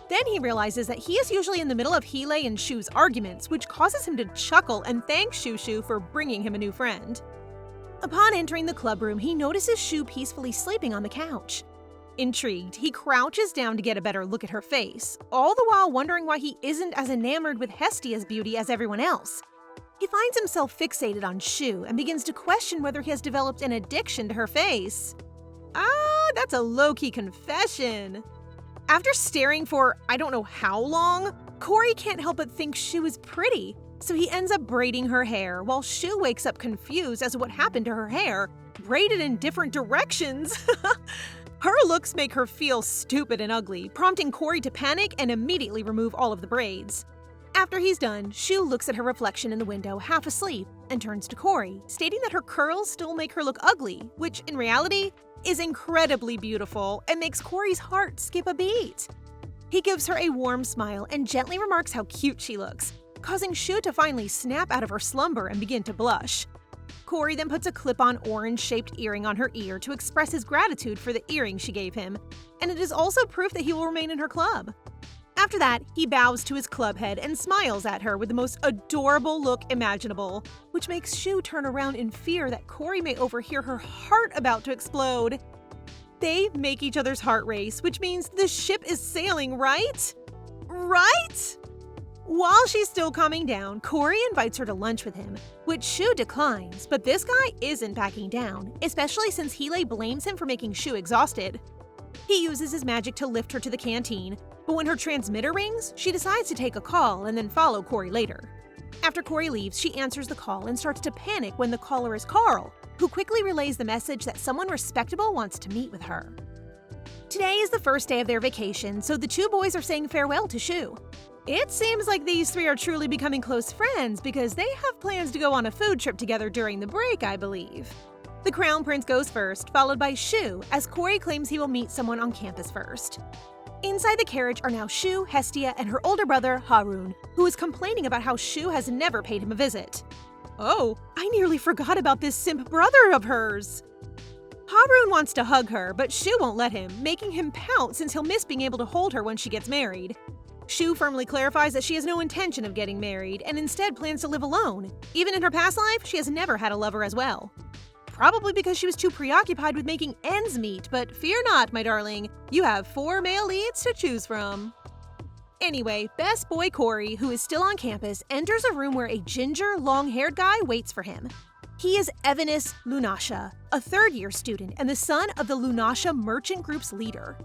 Then he realizes that he is usually in the middle of Healy and Shu's arguments, which causes him to chuckle and thank Shu for bringing him a new friend. Upon entering the club room, he notices Shu peacefully sleeping on the couch. Intrigued, he crouches down to get a better look at her face, all the while wondering why he isn't as enamored with Hestia's beauty as everyone else. He finds himself fixated on Shu and begins to question whether he has developed an addiction to her face. That's a low-key confession. After staring for I don't know how long, Cory can't help but think Shu is pretty, so he ends up braiding her hair while Shu wakes up confused as to what happened to her hair, braided in different directions. Her looks make her feel stupid and ugly, prompting Cory to panic and immediately remove all of the braids. After he's done, Shu looks at her reflection in the window half asleep and turns to Cory, stating that her curls still make her look ugly, which in reality is incredibly beautiful and makes Cory's heart skip a beat. He gives her a warm smile and gently remarks how cute she looks, causing Shu to finally snap out of her slumber and begin to blush. Cory then puts a clip-on orange-shaped earring on her ear to express his gratitude for the earring she gave him, and it is also proof that he will remain in her club. After that, he bows to his club head and smiles at her with the most adorable look imaginable, which makes Shu turn around in fear that Cory may overhear her heart about to explode. They make each other's heart race, which means the ship is sailing, right? Right? While she's still calming down, Cory invites her to lunch with him, which Shu declines, but this guy isn't backing down, especially since Healy blames him for making Shu exhausted. He uses his magic to lift her to the canteen, but when her transmitter rings, she decides to take a call and then follow Cory later. After Cory leaves, she answers the call and starts to panic when the caller is Carl, who quickly relays the message that someone respectable wants to meet with her. Today is the first day of their vacation, so the two boys are saying farewell to Shu. It seems like these three are truly becoming close friends because they have plans to go on a food trip together during the break, I believe. The Crown Prince goes first, followed by Shu, as Cory claims he will meet someone on campus first. Inside the carriage are now Shu, Hestia, and her older brother, Harun, who is complaining about how Shu has never paid him a visit. Oh, I nearly forgot about this simp brother of hers! Harun wants to hug her, but Shu won't let him, making him pout since he'll miss being able to hold her when she gets married. Shu firmly clarifies that she has no intention of getting married and instead plans to live alone. Even in her past life, she has never had a lover as well. Probably because she was too preoccupied with making ends meet, but fear not, my darling. You have 4 male leads to choose from. Anyway, best boy Cory, who is still on campus, enters a room where a ginger, long-haired guy waits for him. He is Evanus Lunasa, a third-year student and the son of the Lunasa merchant group's leader.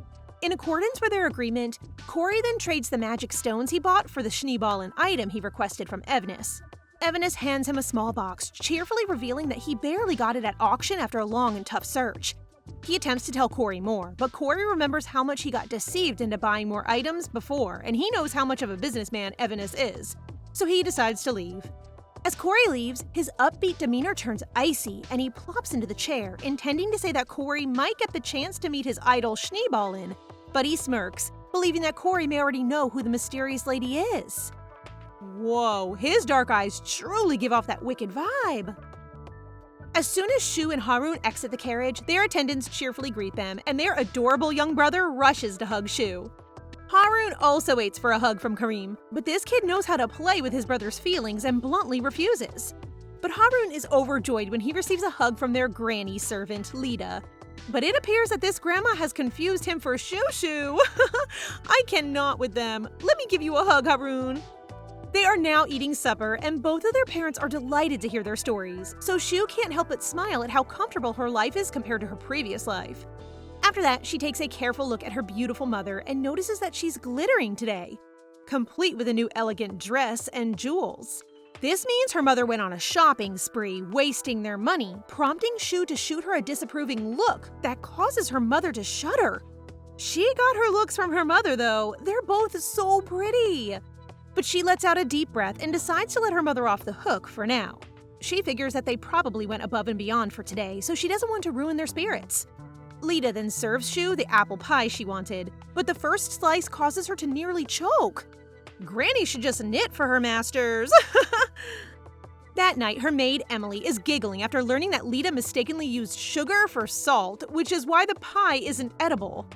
In accordance with their agreement, Cory then trades the magic stones he bought for the Schneeballen item he requested from Evanus. Evanus hands him a small box, cheerfully revealing that he barely got it at auction after a long and tough search. He attempts to tell Cory more, but Cory remembers how much he got deceived into buying more items before, and he knows how much of a businessman Evanus is, so he decides to leave. As Cory leaves, his upbeat demeanor turns icy, and he plops into the chair, intending to say that Cory might get the chance to meet his idol Schneeballen, but he smirks, believing that Cory may already know who the mysterious lady is. Whoa, his dark eyes truly give off that wicked vibe. As soon as Shu and Harun exit the carriage, their attendants cheerfully greet them, and their adorable young brother rushes to hug Shu. Harun also waits for a hug from Kareem, but this kid knows how to play with his brother's feelings and bluntly refuses. But Harun is overjoyed when he receives a hug from their granny servant, Lita. But it appears that this grandma has confused him for Shu. I cannot with them. Let me give you a hug, Harun. They are now eating supper, and both of their parents are delighted to hear their stories, so Shu can't help but smile at how comfortable her life is compared to her previous life. After that, she takes a careful look at her beautiful mother and notices that she's glittering today, complete with a new elegant dress and jewels. This means her mother went on a shopping spree, wasting their money, prompting Shu to shoot her a disapproving look that causes her mother to shudder. She got her looks from her mother, though. They're both so pretty. But she lets out a deep breath and decides to let her mother off the hook for now. She figures that they probably went above and beyond for today, so she doesn't want to ruin their spirits. Lita then serves Shu the apple pie she wanted, but the first slice causes her to nearly choke. Granny should just knit for her masters. That night, her maid Emily is giggling after learning that Lita mistakenly used sugar for salt, which is why the pie isn't edible.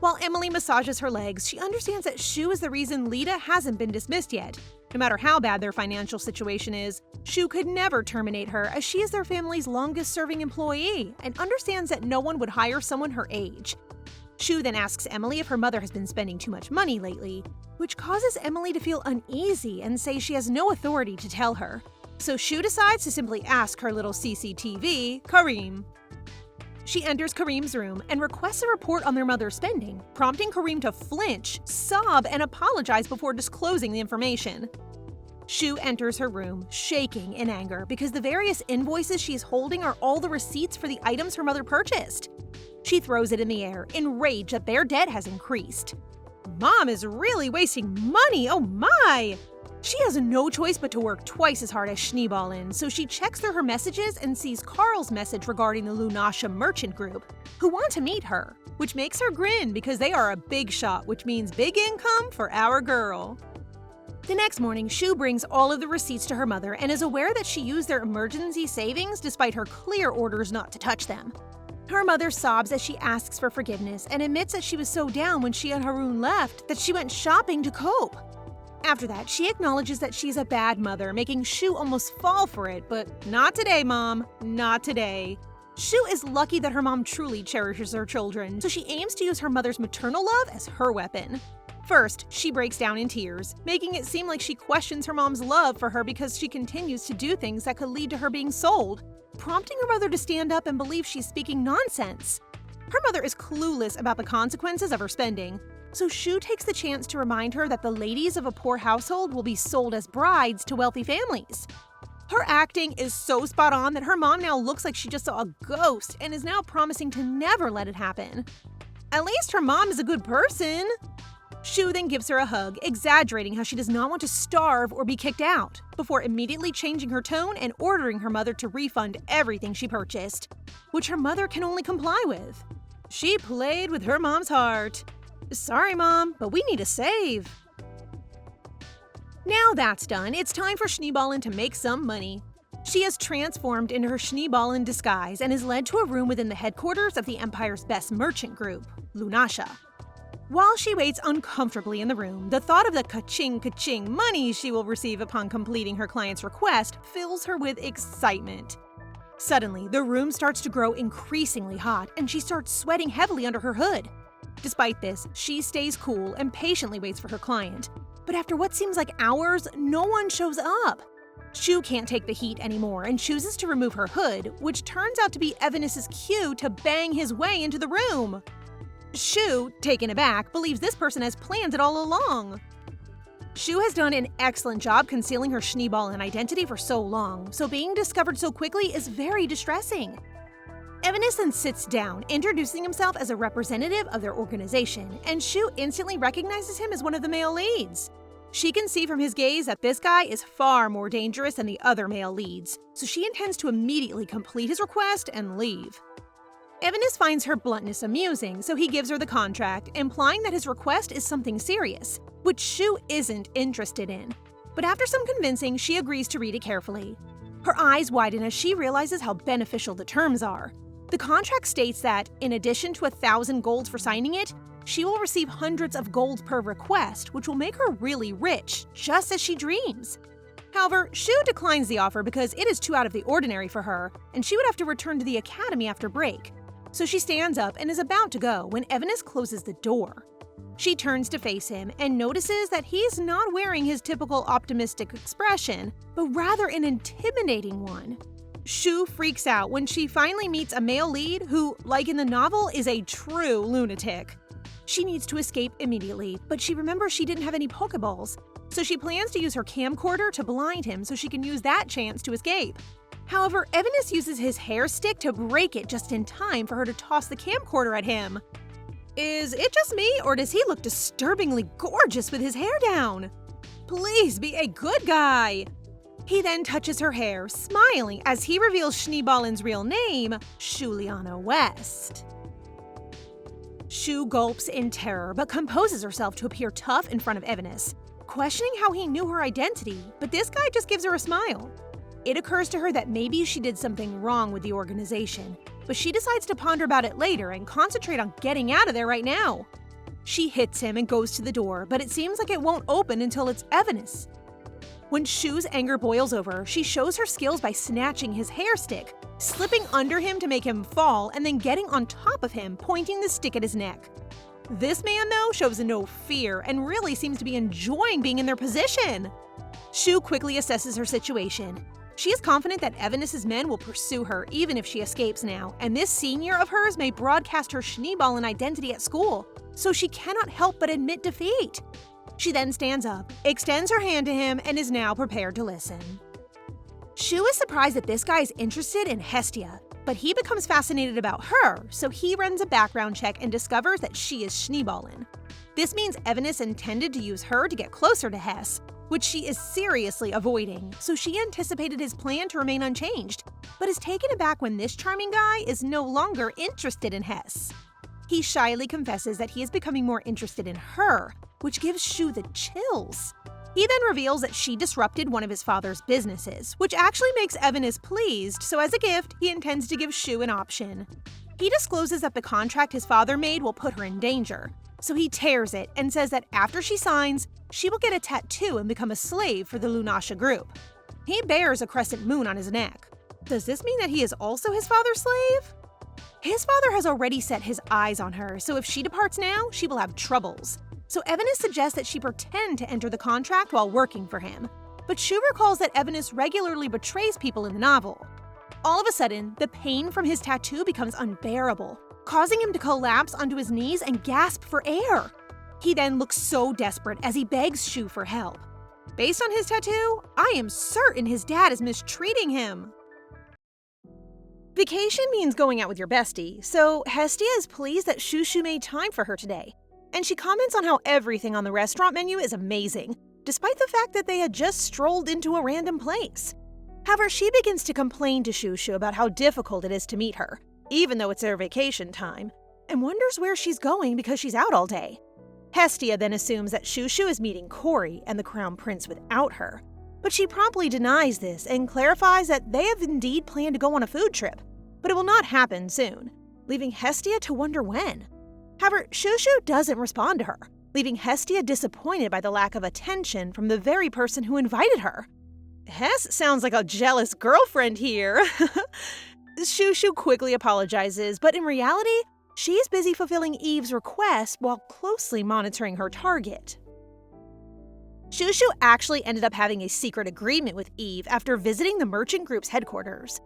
While Emily massages her legs, she understands that Shu is the reason Lita hasn't been dismissed yet. No matter how bad their financial situation is, Shu could never terminate her as she is their family's longest-serving employee and understands that no one would hire someone her age. Shu then asks Emily if her mother has been spending too much money lately, which causes Emily to feel uneasy and say she has no authority to tell her. So Shu decides to simply ask her little CCTV, Kareem. She enters Kareem's room and requests a report on their mother's spending, prompting Kareem to flinch, sob, and apologize before disclosing the information. Shu enters her room, shaking in anger because the various invoices she is holding are all the receipts for the items her mother purchased. She throws it in the air, enraged that their debt has increased. Mom is really wasting money, oh my! She has no choice but to work twice as hard as Schneeballin, so she checks through her messages and sees Carl's message regarding the Lunasa merchant group, who want to meet her, which makes her grin because they are a big shot, which means big income for our girl. The next morning, Shu brings all of the receipts to her mother and is aware that she used their emergency savings despite her clear orders not to touch them. Her mother sobs as she asks for forgiveness and admits that she was so down when she and Haroon left that she went shopping to cope. After that, she acknowledges that she's a bad mother, making Shu almost fall for it, but not today, Mom, not today. Shu is lucky that her mom truly cherishes her children, so she aims to use her mother's maternal love as her weapon. First, she breaks down in tears, making it seem like she questions her mom's love for her because she continues to do things that could lead to her being sold, prompting her mother to stand up and believe she's speaking nonsense. Her mother is clueless about the consequences of her spending, so Shu takes the chance to remind her that the ladies of a poor household will be sold as brides to wealthy families. Her acting is so spot on that her mom now looks like she just saw a ghost and is now promising to never let it happen. At least her mom is a good person. Shu then gives her a hug, exaggerating how she does not want to starve or be kicked out, before immediately changing her tone and ordering her mother to refund everything she purchased, which her mother can only comply with. She played with her mom's heart. Sorry, Mom, but we need to save. Now that's done, it's time for Schneeballin to make some money. She has transformed into her Schneeballin disguise and is led to a room within the headquarters of the Empire's best merchant group, Lunasa. While she waits uncomfortably in the room, the thought of the ka-ching money she will receive upon completing her client's request fills her with excitement. Suddenly, the room starts to grow increasingly hot and she starts sweating heavily under her hood. Despite this, she stays cool and patiently waits for her client. But after what seems like hours, no one shows up. Shu can't take the heat anymore and chooses to remove her hood, which turns out to be Evanis's cue to bang his way into the room. Shu, taken aback, believes this person has planned it all along. Shu has done an excellent job concealing her Schneeballin identity for so long, so being discovered so quickly is very distressing. Evanis then sits down, introducing himself as a representative of their organization, and Shu instantly recognizes him as one of the male leads. She can see from his gaze that this guy is far more dangerous than the other male leads, so she intends to immediately complete his request and leave. Evanis finds her bluntness amusing, so he gives her the contract, implying that his request is something serious, which Shu isn't interested in. But after some convincing, she agrees to read it carefully. Her eyes widen as she realizes how beneficial the terms are. The contract states that, in addition to 1,000 golds for signing it, she will receive hundreds of golds per request, which will make her really rich, just as she dreams. However, Shu declines the offer because it is too out of the ordinary for her, and she would have to return to the academy after break. So she stands up and is about to go when Evanis closes the door. She turns to face him and notices that he's not wearing his typical optimistic expression, but rather an intimidating one. Shu freaks out when she finally meets a male lead who, like in the novel, is a true lunatic. She needs to escape immediately, but she remembers she didn't have any Pokeballs, so she plans to use her camcorder to blind him so she can use that chance to escape. However, Evanis uses his hair stick to break it just in time for her to toss the camcorder at him. Is it just me, or does he look disturbingly gorgeous with his hair down? Please be a good guy. He then touches her hair, smiling as he reveals Schneeballen's real name, Shiana West. Shu gulps in terror, but composes herself to appear tough in front of Evanis, questioning how he knew her identity, but this guy just gives her a smile. It occurs to her that maybe she did something wrong with the organization, but she decides to ponder about it later and concentrate on getting out of there right now. She hits him and goes to the door, but it seems like it won't open until it's Evanis. When Shu's anger boils over, she shows her skills by snatching his hair stick, slipping under him to make him fall, and then getting on top of him, pointing the stick at his neck. This man, though, shows no fear and really seems to be enjoying being in their position. Shu quickly assesses her situation. She is confident that Evanis' men will pursue her even if she escapes now, and this senior of hers may broadcast her Schneeballen identity at school, so she cannot help but admit defeat. She then stands up, extends her hand to him, and is now prepared to listen. Shu is surprised that this guy is interested in Hestia, but he becomes fascinated about her, so he runs a background check and discovers that she is Schneeballen. This means Evanis intended to use her to get closer to Hess, which she is seriously avoiding, so she anticipated his plan to remain unchanged, but is taken aback when this charming guy is no longer interested in Hess. He shyly confesses that he is becoming more interested in her, which gives Shu the chills. He then reveals that she disrupted one of his father's businesses, which actually makes Evanis pleased, so as a gift, he intends to give Shu an option. He discloses that the contract his father made will put her in danger, so he tears it and says that after she signs, she will get a tattoo and become a slave for the Lunasa group. He bears a crescent moon on his neck. Does this mean that he is also his father's slave? His father has already set his eyes on her, so if she departs now, she will have troubles. So Evanis suggests that she pretend to enter the contract while working for him. But Shu recalls that Evanis regularly betrays people in the novel. All of a sudden, the pain from his tattoo becomes unbearable, causing him to collapse onto his knees and gasp for air. He then looks so desperate as he begs Shu for help. Based on his tattoo, I am certain his dad is mistreating him. Vacation means going out with your bestie, so Hestia is pleased that Shu made time for her today. And she comments on how everything on the restaurant menu is amazing, despite the fact that they had just strolled into a random place. However, she begins to complain to Shu about how difficult it is to meet her, even though it's their vacation time, and wonders where she's going because she's out all day. Hestia then assumes that Shu is meeting Cory and the Crown Prince without her, but she promptly denies this and clarifies that they have indeed planned to go on a food trip, but it will not happen soon, leaving Hestia to wonder when. However, Shu doesn't respond to her, leaving Hestia disappointed by the lack of attention from the very person who invited her. Hess sounds like a jealous girlfriend here. Shu quickly apologizes, but in reality, she's busy fulfilling Eve's request while closely monitoring her target. Shu actually ended up having a secret agreement with Eve after visiting the merchant group's headquarters.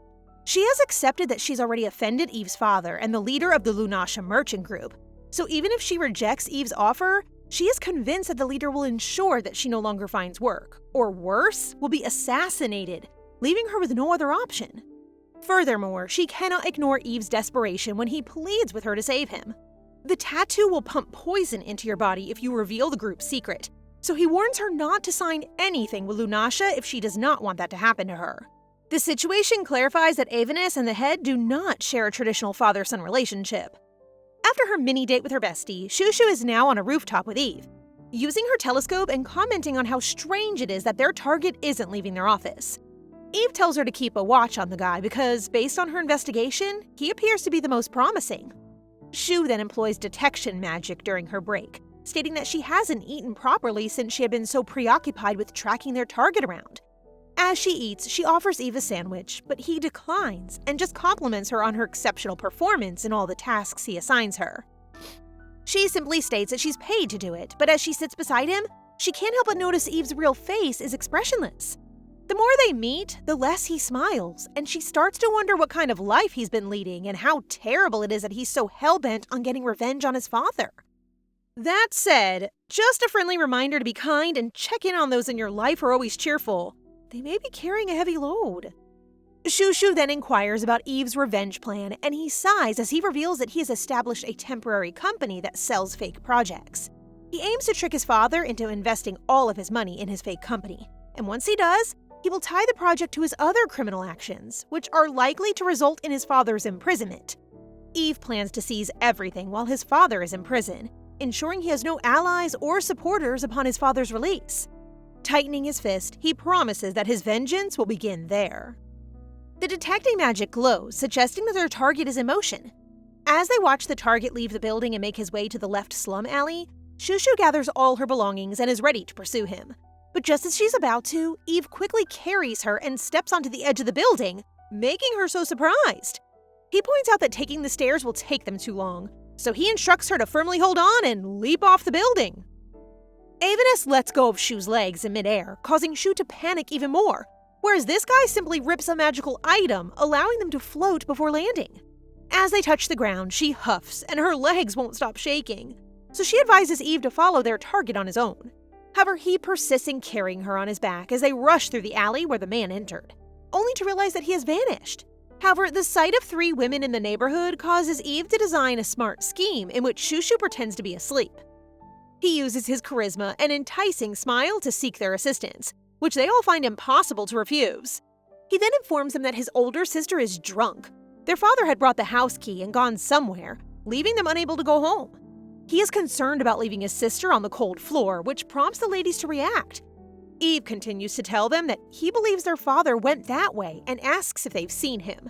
She has accepted that she's already offended Eve's father and the leader of the Lunasa merchant group, so even if she rejects Eve's offer, she is convinced that the leader will ensure that she no longer finds work, or worse, will be assassinated, leaving her with no other option. Furthermore, she cannot ignore Eve's desperation when he pleads with her to save him. The tattoo will pump poison into your body if you reveal the group's secret, so he warns her not to sign anything with Lunasa if she does not want that to happen to her. The situation clarifies that Evanis and the head do not share a traditional father-son relationship. After her mini-date with her bestie, Shu is now on a rooftop with Eve, using her telescope and commenting on how strange it is that their target isn't leaving their office. Eve tells her to keep a watch on the guy because, based on her investigation, he appears to be the most promising. Shu then employs detection magic during her break, stating that she hasn't eaten properly since she had been so preoccupied with tracking their target around. As she eats, she offers Eve a sandwich, but he declines and just compliments her on her exceptional performance in all the tasks he assigns her. She simply states that she's paid to do it, but as she sits beside him, she can't help but notice Eve's real face is expressionless. The more they meet, the less he smiles, and she starts to wonder what kind of life he's been leading and how terrible it is that he's so hell-bent on getting revenge on his father. That said, just a friendly reminder to be kind and check in on those in your life who are always cheerful. They may be carrying a heavy load. Shushu then inquires about Eve's revenge plan, and he sighs as he reveals that he has established a temporary company that sells fake projects. He aims to trick his father into investing all of his money in his fake company, and once he does, he will tie the project to his other criminal actions, which are likely to result in his father's imprisonment. Eve plans to seize everything while his father is in prison, ensuring he has no allies or supporters upon his father's release. Tightening his fist, he promises that his vengeance will begin there. The detecting magic glows, suggesting that their target is in motion. As they watch the target leave the building and make his way to the left slum alley, Shushu gathers all her belongings and is ready to pursue him. But just as she's about to, Eve quickly carries her and steps onto the edge of the building, making her so surprised. He points out that taking the stairs will take them too long, so he instructs her to firmly hold on and leap off the building. Aveness lets go of Shu's legs in midair, causing Shu to panic even more, whereas this guy simply rips a magical item, allowing them to float before landing. As they touch the ground, she huffs, and her legs won't stop shaking, so she advises Eve to follow their target on his own. However, he persists in carrying her on his back as they rush through the alley where the man entered, only to realize that he has vanished. However, the sight of 3 women in the neighborhood causes Eve to design a smart scheme in which Shushu pretends to be asleep. He uses his charisma and enticing smile to seek their assistance, which they all find impossible to refuse. He then informs them that his older sister is drunk. Their father had brought the house key and gone somewhere, leaving them unable to go home. He is concerned about leaving his sister on the cold floor, which prompts the ladies to react. Eve continues to tell them that he believes their father went that way and asks if they've seen him.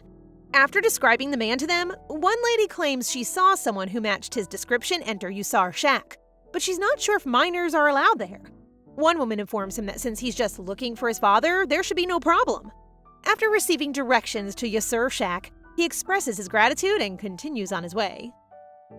After describing the man to them, one lady claims she saw someone who matched his description enter Yusar's shack, but she's not sure if minors are allowed there. One woman informs him that since he's just looking for his father, there should be no problem. After receiving directions to Yusar's shack, he expresses his gratitude and continues on his way.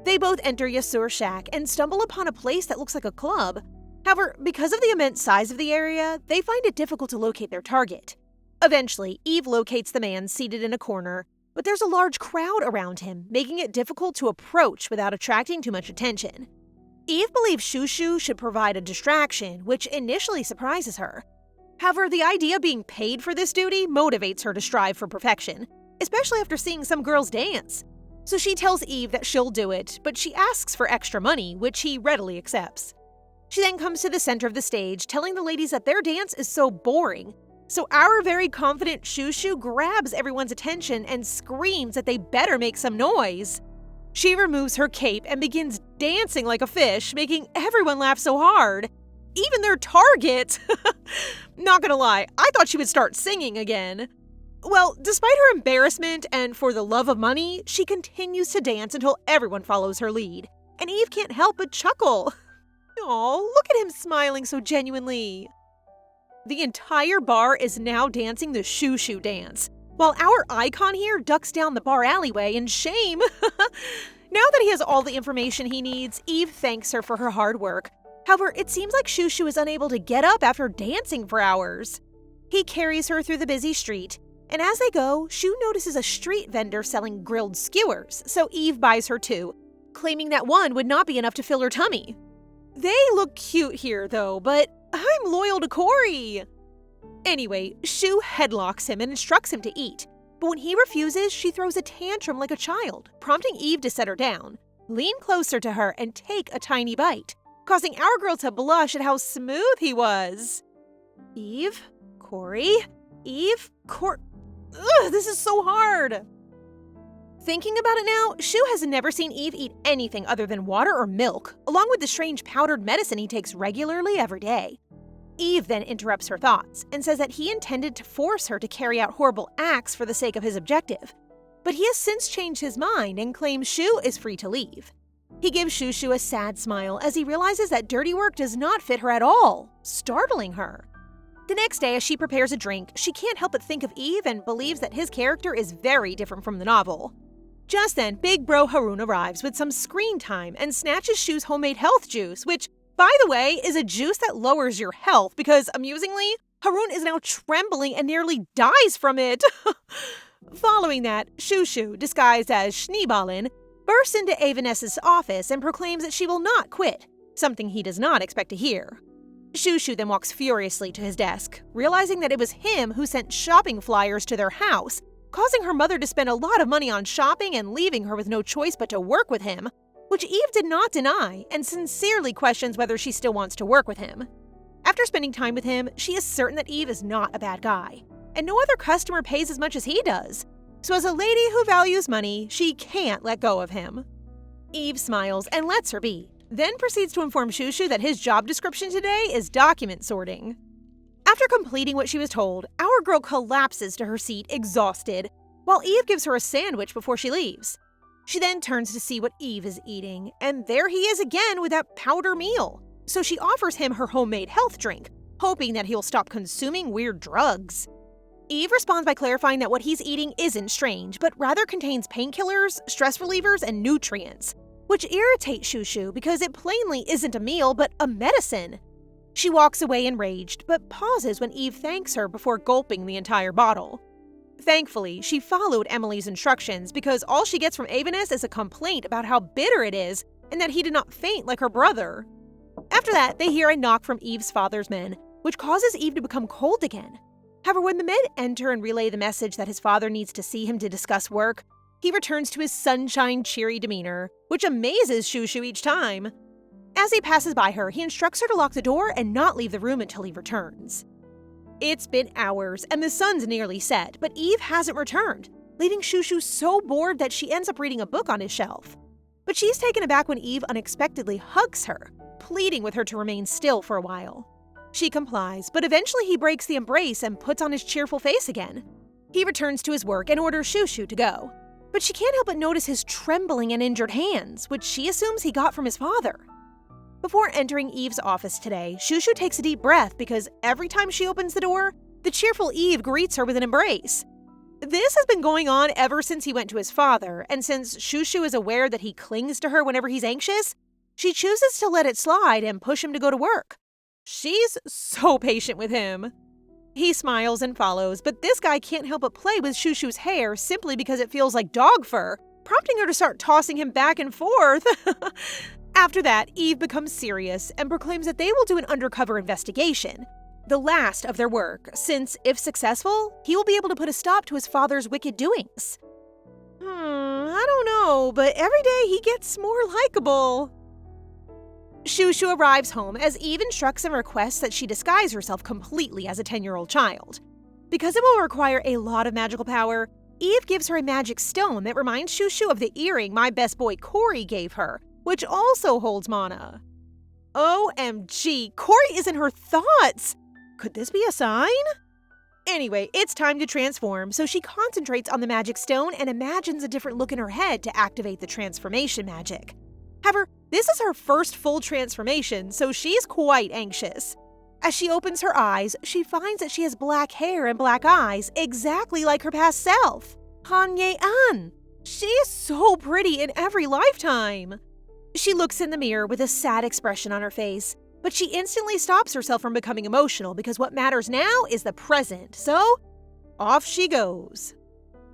They both enter Yusar's shack and stumble upon a place that looks like a club. However, because of the immense size of the area, they find it difficult to locate their target. Eventually, Eve locates the man seated in a corner, but there's a large crowd around him, making it difficult to approach without attracting too much attention. Eve believes Shushu should provide a distraction, which initially surprises her. However, the idea of being paid for this duty motivates her to strive for perfection, especially after seeing some girls dance. So she tells Eve that she'll do it, but she asks for extra money, which he readily accepts. She then comes to the center of the stage, telling the ladies that their dance is so boring. So our very confident Shushu grabs everyone's attention and screams that they better make some noise. She removes her cape and begins dancing like a fish, making everyone laugh so hard. Even their target! Not gonna lie, I thought she would start singing again. Well, despite her embarrassment and for the love of money, she continues to dance until everyone follows her lead. And Eve can't help but chuckle. Aw, look at him smiling so genuinely. The entire bar is now dancing the Shushu dance, while our icon here ducks down the bar alleyway in shame. Now that he has all the information he needs, Eve thanks her for her hard work. However, it seems like Shushu is unable to get up after dancing for hours. He carries her through the busy street, and as they go, Shu notices a street vendor selling grilled skewers, so Eve buys her 2, claiming that one would not be enough to fill her tummy. They look cute here though, but I'm loyal to Cory. Anyway, Shu headlocks him and instructs him to eat, but when he refuses, she throws a tantrum like a child, prompting Eve to set her down, lean closer to her, and take a tiny bite, causing our girl to blush at how smooth he was. Eve? Cory? Eve? Ugh, this is so hard! Thinking about it now, Shu has never seen Eve eat anything other than water or milk, along with the strange powdered medicine he takes regularly every day. Eve then interrupts her thoughts and says that he intended to force her to carry out horrible acts for the sake of his objective. But he has since changed his mind and claims Shu is free to leave. He gives Shushu a sad smile as he realizes that dirty work does not fit her at all, startling her. The next day, as she prepares a drink, she can't help but think of Eve and believes that his character is very different from the novel. Just then, Big Bro Harun arrives with some screen time and snatches Shu's homemade health juice, which, by the way, is a juice that lowers your health because, amusingly, Harun is now trembling and nearly dies from it. Following that, Shushu, disguised as Schneeballen, bursts into Aveness's office and proclaims that she will not quit, something he does not expect to hear. Shushu then walks furiously to his desk, realizing that it was him who sent shopping flyers to their house, causing her mother to spend a lot of money on shopping and leaving her with no choice but to work with him, which Eve did not deny and sincerely questions whether she still wants to work with him. After spending time with him, she is certain that Eve is not a bad guy, and no other customer pays as much as he does. So as a lady who values money, she can't let go of him. Eve smiles and lets her be, then proceeds to inform Shushu that his job description today is document sorting. After completing what she was told, our girl collapses to her seat exhausted, while Eve gives her a sandwich before she leaves. She then turns to see what Eve is eating, and there he is again with that powder meal. So she offers him her homemade health drink, hoping that he'll stop consuming weird drugs. Eve responds by clarifying that what he's eating isn't strange, but rather contains painkillers, stress relievers, and nutrients, which irritates Shushu because it plainly isn't a meal but a medicine. She walks away enraged, but pauses when Eve thanks her before gulping the entire bottle. Thankfully, she followed Emily's instructions because all she gets from Avinus is a complaint about how bitter it is and that he did not faint like her brother. After that, they hear a knock from Eve's father's men, which causes Eve to become cold again. However, when the men enter and relay the message that his father needs to see him to discuss work, he returns to his sunshine, cheery demeanor, which amazes Shushu each time. As he passes by her, he instructs her to lock the door and not leave the room until he returns. It's been hours, and the sun's nearly set, but Eve hasn't returned, leaving Shushu so bored that she ends up reading a book on his shelf. But she's taken aback when Eve unexpectedly hugs her, pleading with her to remain still for a while. She complies, but eventually he breaks the embrace and puts on his cheerful face again. He returns to his work and orders Shushu to go, but she can't help but notice his trembling and injured hands, which she assumes he got from his father. Before entering Eve's office today, Shushu takes a deep breath because every time she opens the door, the cheerful Eve greets her with an embrace. This has been going on ever since he went to his father, and since Shushu is aware that he clings to her whenever he's anxious, she chooses to let it slide and push him to go to work. She's so patient with him. He smiles and follows, but this guy can't help but play with Shushu's hair simply because it feels like dog fur, prompting her to start tossing him back and forth. After that, Eve becomes serious and proclaims that they will do an undercover investigation, the last of their work, since, if successful, he will be able to put a stop to his father's wicked doings. I don't know, but every day he gets more likable. Shushu arrives home as Eve instructs and requests that she disguise herself completely as a 10-year-old child. Because it will require a lot of magical power, Eve gives her a magic stone that reminds Shushu of the earring my best boy Cory gave her, which also holds mana. OMG, Cory is in her thoughts! Could this be a sign? Anyway, it's time to transform, so she concentrates on the magic stone and imagines a different look in her head to activate the transformation magic. However, this is her first full transformation, so she's quite anxious. As she opens her eyes, she finds that she has black hair and black eyes, exactly like her past self. Han Ye-an! She is so pretty in every lifetime! She looks in the mirror with a sad expression on her face, but she instantly stops herself from becoming emotional because what matters now is the present, so off she goes.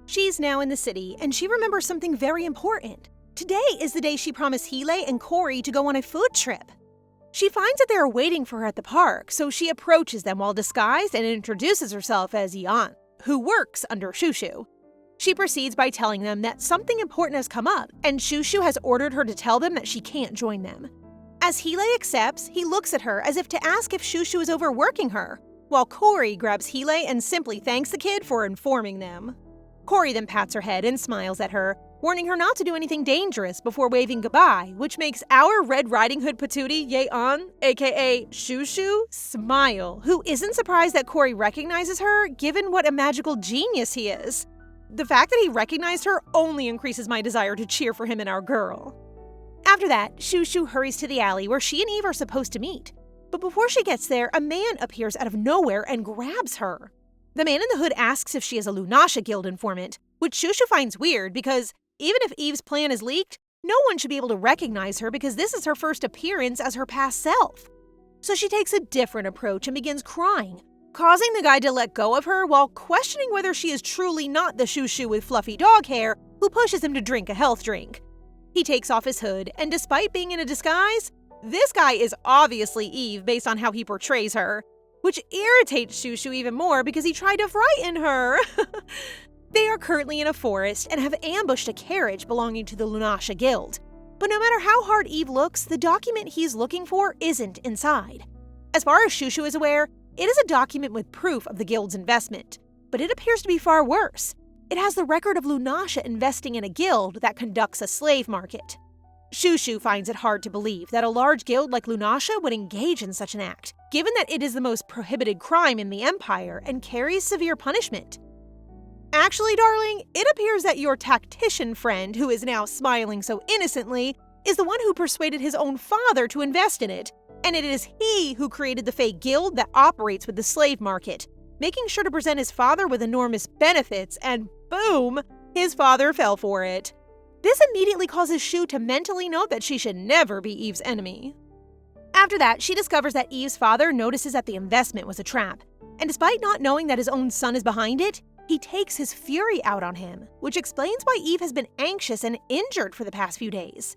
She's now in the city, and she remembers something very important. Today is the day she promised Hile and Cory to go on a food trip. She finds that they are waiting for her at the park, so she approaches them while disguised and introduces herself as Yan, who works under Shushu. She proceeds by telling them that something important has come up, and Shushu has ordered her to tell them that she can't join them. As Hile accepts, he looks at her as if to ask if Shushu is overworking her, while Cory grabs Hile and simply thanks the kid for informing them. Cory then pats her head and smiles at her, warning her not to do anything dangerous before waving goodbye, which makes our Red Riding Hood patootie Ye-an, aka Shushu, smile, who isn't surprised that Cory recognizes her given what a magical genius he is. The fact that he recognized her only increases my desire to cheer for him and our girl. After that, Shushu hurries to the alley where she and Eve are supposed to meet. But before she gets there, a man appears out of nowhere and grabs her. The man in the hood asks if she is a Lunasa guild informant, which Shushu finds weird because even if Eve's plan is leaked, no one should be able to recognize her because this is her first appearance as her past self. So she takes a different approach and begins crying, causing the guy to let go of her while questioning whether she is truly not the Shushu with fluffy dog hair who pushes him to drink a health drink. He takes off his hood, and despite being in a disguise, This guy is obviously Eve based on how he portrays her, which irritates Shushu even more because he tried to frighten her. They are currently in a forest and have ambushed a carriage belonging to the Lunasa Guild. But no matter how hard Eve looks, the document he's looking for isn't inside. As far as Shushu is aware, it is a document with proof of the guild's investment, but it appears to be far worse. It has the record of Lunasa investing in a guild that conducts a slave market. Shushu finds it hard to believe that a large guild like Lunasa would engage in such an act, given that it is the most prohibited crime in the Empire and carries severe punishment. Actually, darling, it appears that your tactician friend, who is now smiling so innocently, is the one who persuaded his own father to invest in it, and it is he who created the fake guild that operates with the slave market, making sure to present his father with enormous benefits, and boom, his father fell for it. This immediately causes Shu to mentally note that she should never be Eve's enemy. After that, she discovers that Eve's father notices that the investment was a trap, and despite not knowing that his own son is behind it, he takes his fury out on him, which explains why Eve has been anxious and injured for the past few days.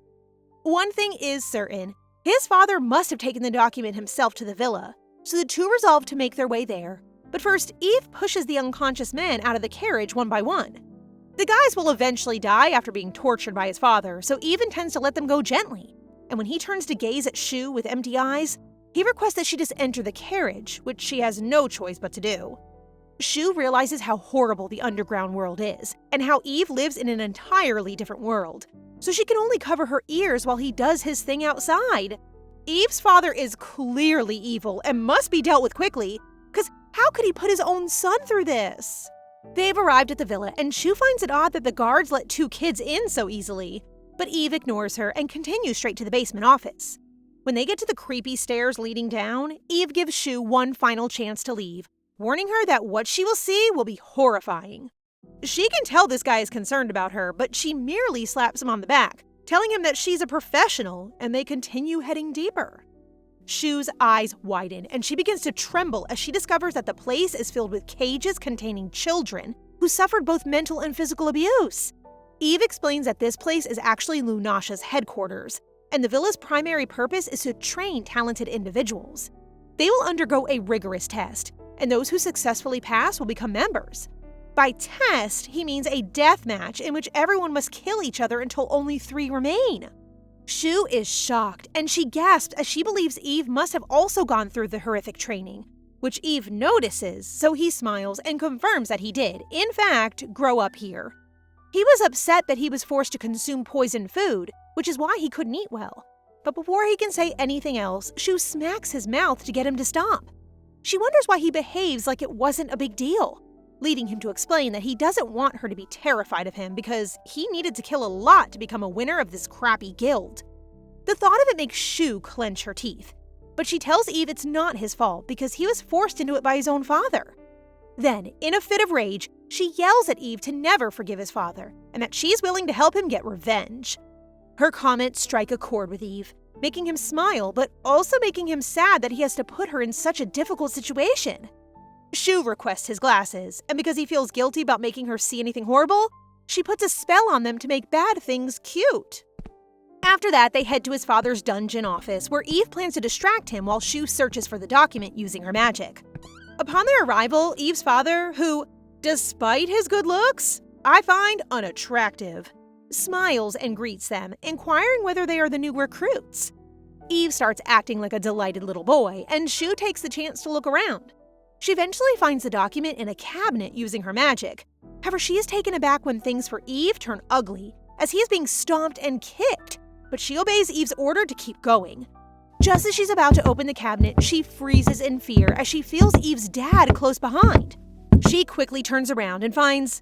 One thing is certain, his father must have taken the document himself to the villa, so the two resolve to make their way there. But first, Eve pushes the unconscious men out of the carriage one by one. The guys will eventually die after being tortured by his father, so Eve intends to let them go gently. And when he turns to gaze at Shu with empty eyes, he requests that she just enter the carriage, which she has no choice but to do. Shu realizes how horrible the underground world is, and how Eve lives in an entirely different world, so she can only cover her ears while he does his thing outside. Eve's father is clearly evil and must be dealt with quickly, because how could he put his own son through this? They've arrived at the villa, and Shu finds it odd that the guards let two kids in so easily, but Eve ignores her and continues straight to the basement office. When they get to the creepy stairs leading down, Eve gives Shu one final chance to leave, warning her that what she will see will be horrifying. She can tell this guy is concerned about her, but she merely slaps him on the back, telling him that she's a professional, and they continue heading deeper. Shu's eyes widen, and she begins to tremble as she discovers that the place is filled with cages containing children who suffered both mental and physical abuse. Eve explains that this place is actually Lunasa's headquarters, and the villa's primary purpose is to train talented individuals. They will undergo a rigorous test, and those who successfully pass will become members. By test, he means a death match in which everyone must kill each other until only 3 remain. Shu is shocked, and she gasps as she believes Eve must have also gone through the horrific training, which Eve notices, so he smiles and confirms that he did, in fact, grow up here. He was upset that he was forced to consume poisoned food, which is why he couldn't eat well. But before he can say anything else, Shu smacks his mouth to get him to stop. She wonders why he behaves like it wasn't a big deal, leading him to explain that he doesn't want her to be terrified of him because he needed to kill a lot to become a winner of this crappy guild. The thought of it makes Shu clench her teeth, but she tells Eve it's not his fault because he was forced into it by his own father. Then, in a fit of rage, she yells at Eve to never forgive his father and that she's willing to help him get revenge. Her comments strike a chord with Eve, making him smile, but also making him sad that he has to put her in such a difficult situation. Shu requests his glasses, and because he feels guilty about making her see anything horrible, she puts a spell on them to make bad things cute. After that, they head to his father's dungeon office, where Eve plans to distract him while Shu searches for the document using her magic. Upon their arrival, Eve's father, who, despite his good looks, I find unattractive, smiles and greets them, inquiring whether they are the new recruits. Eve starts acting like a delighted little boy, and Shu takes the chance to look around. She eventually finds the document in a cabinet using her magic. However, she is taken aback when things for Eve turn ugly, as he is being stomped and kicked, but she obeys Eve's order to keep going. Just as she's about to open the cabinet, she freezes in fear as she feels Eve's dad close behind. She quickly turns around and finds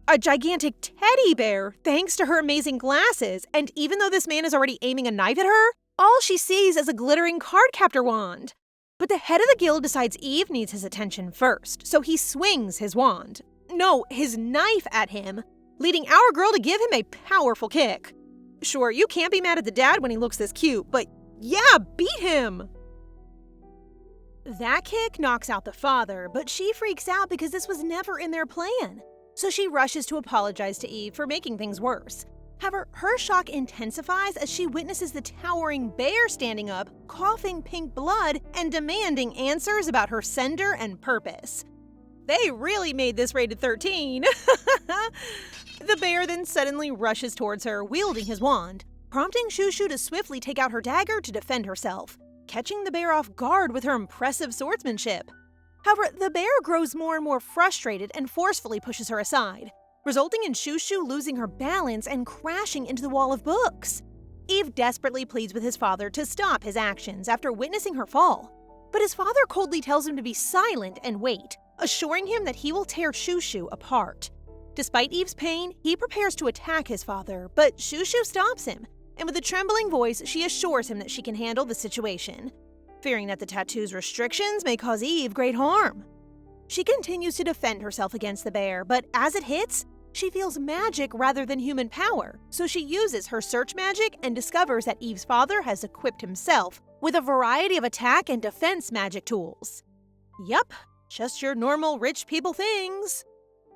a gigantic teddy bear thanks to her amazing glasses, and even though this man is already aiming a knife at her, all she sees is a glittering cardcaptor wand. But the head of the guild decides Eve needs his attention first, so he swings his wand, his knife at him, leading our girl to give him a powerful kick. Sure, you can't be mad at the dad when he looks this cute, but yeah, beat him! That kick knocks out the father, but she freaks out because this was never in their plan. So she rushes to apologize to Eve for making things worse. However, her shock intensifies as she witnesses the towering bear standing up, coughing pink blood, and demanding answers about her sender and purpose. They really made this rated 13. The bear then suddenly rushes towards her, wielding his wand, prompting Shushu to swiftly take out her dagger to defend herself, catching the bear off guard with her impressive swordsmanship. However, the bear grows more and more frustrated and forcefully pushes her aside, resulting in Shushu losing her balance and crashing into the wall of books. Eve desperately pleads with his father to stop his actions after witnessing her fall, but his father coldly tells him to be silent and wait, assuring him that he will tear Shushu apart. Despite Eve's pain, he prepares to attack his father, but Shushu stops him, and with a trembling voice, she assures him that she can handle the situation, fearing that the tattoo's restrictions may cause Eve great harm. She continues to defend herself against the bear, but as it hits, she feels magic rather than human power, so she uses her search magic and discovers that Eve's father has equipped himself with a variety of attack and defense magic tools. Yup, just your normal rich people things.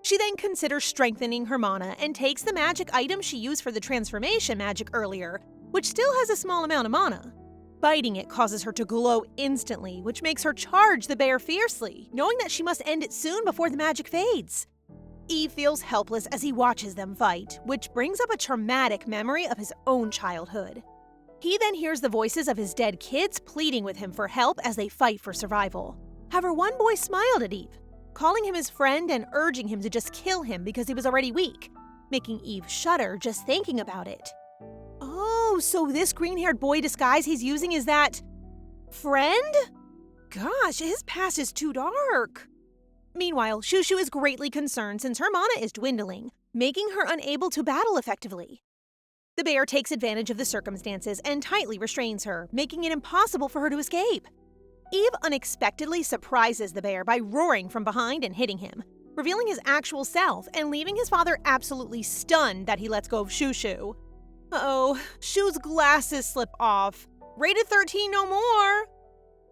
She then considers strengthening her mana and takes the magic item she used for the transformation magic earlier, which still has a small amount of mana. Biting it causes her to glow instantly, which makes her charge the bear fiercely, knowing that she must end it soon before the magic fades. Eve feels helpless as he watches them fight, which brings up a traumatic memory of his own childhood. He then hears the voices of his dead kids pleading with him for help as they fight for survival. However, one boy smiled at Eve, calling him his friend and urging him to just kill him because he was already weak, making Eve shudder just thinking about it. Oh, so this green-haired boy disguise he's using is that friend? Gosh, his past is too dark. Meanwhile, Shushu is greatly concerned since her mana is dwindling, making her unable to battle effectively. The bear takes advantage of the circumstances and tightly restrains her, making it impossible for her to escape. Eve unexpectedly surprises the bear by roaring from behind and hitting him, revealing his actual self and leaving his father absolutely stunned that he lets go of Shushu. Uh-oh, Shu's glasses slip off. Rated 13 no more!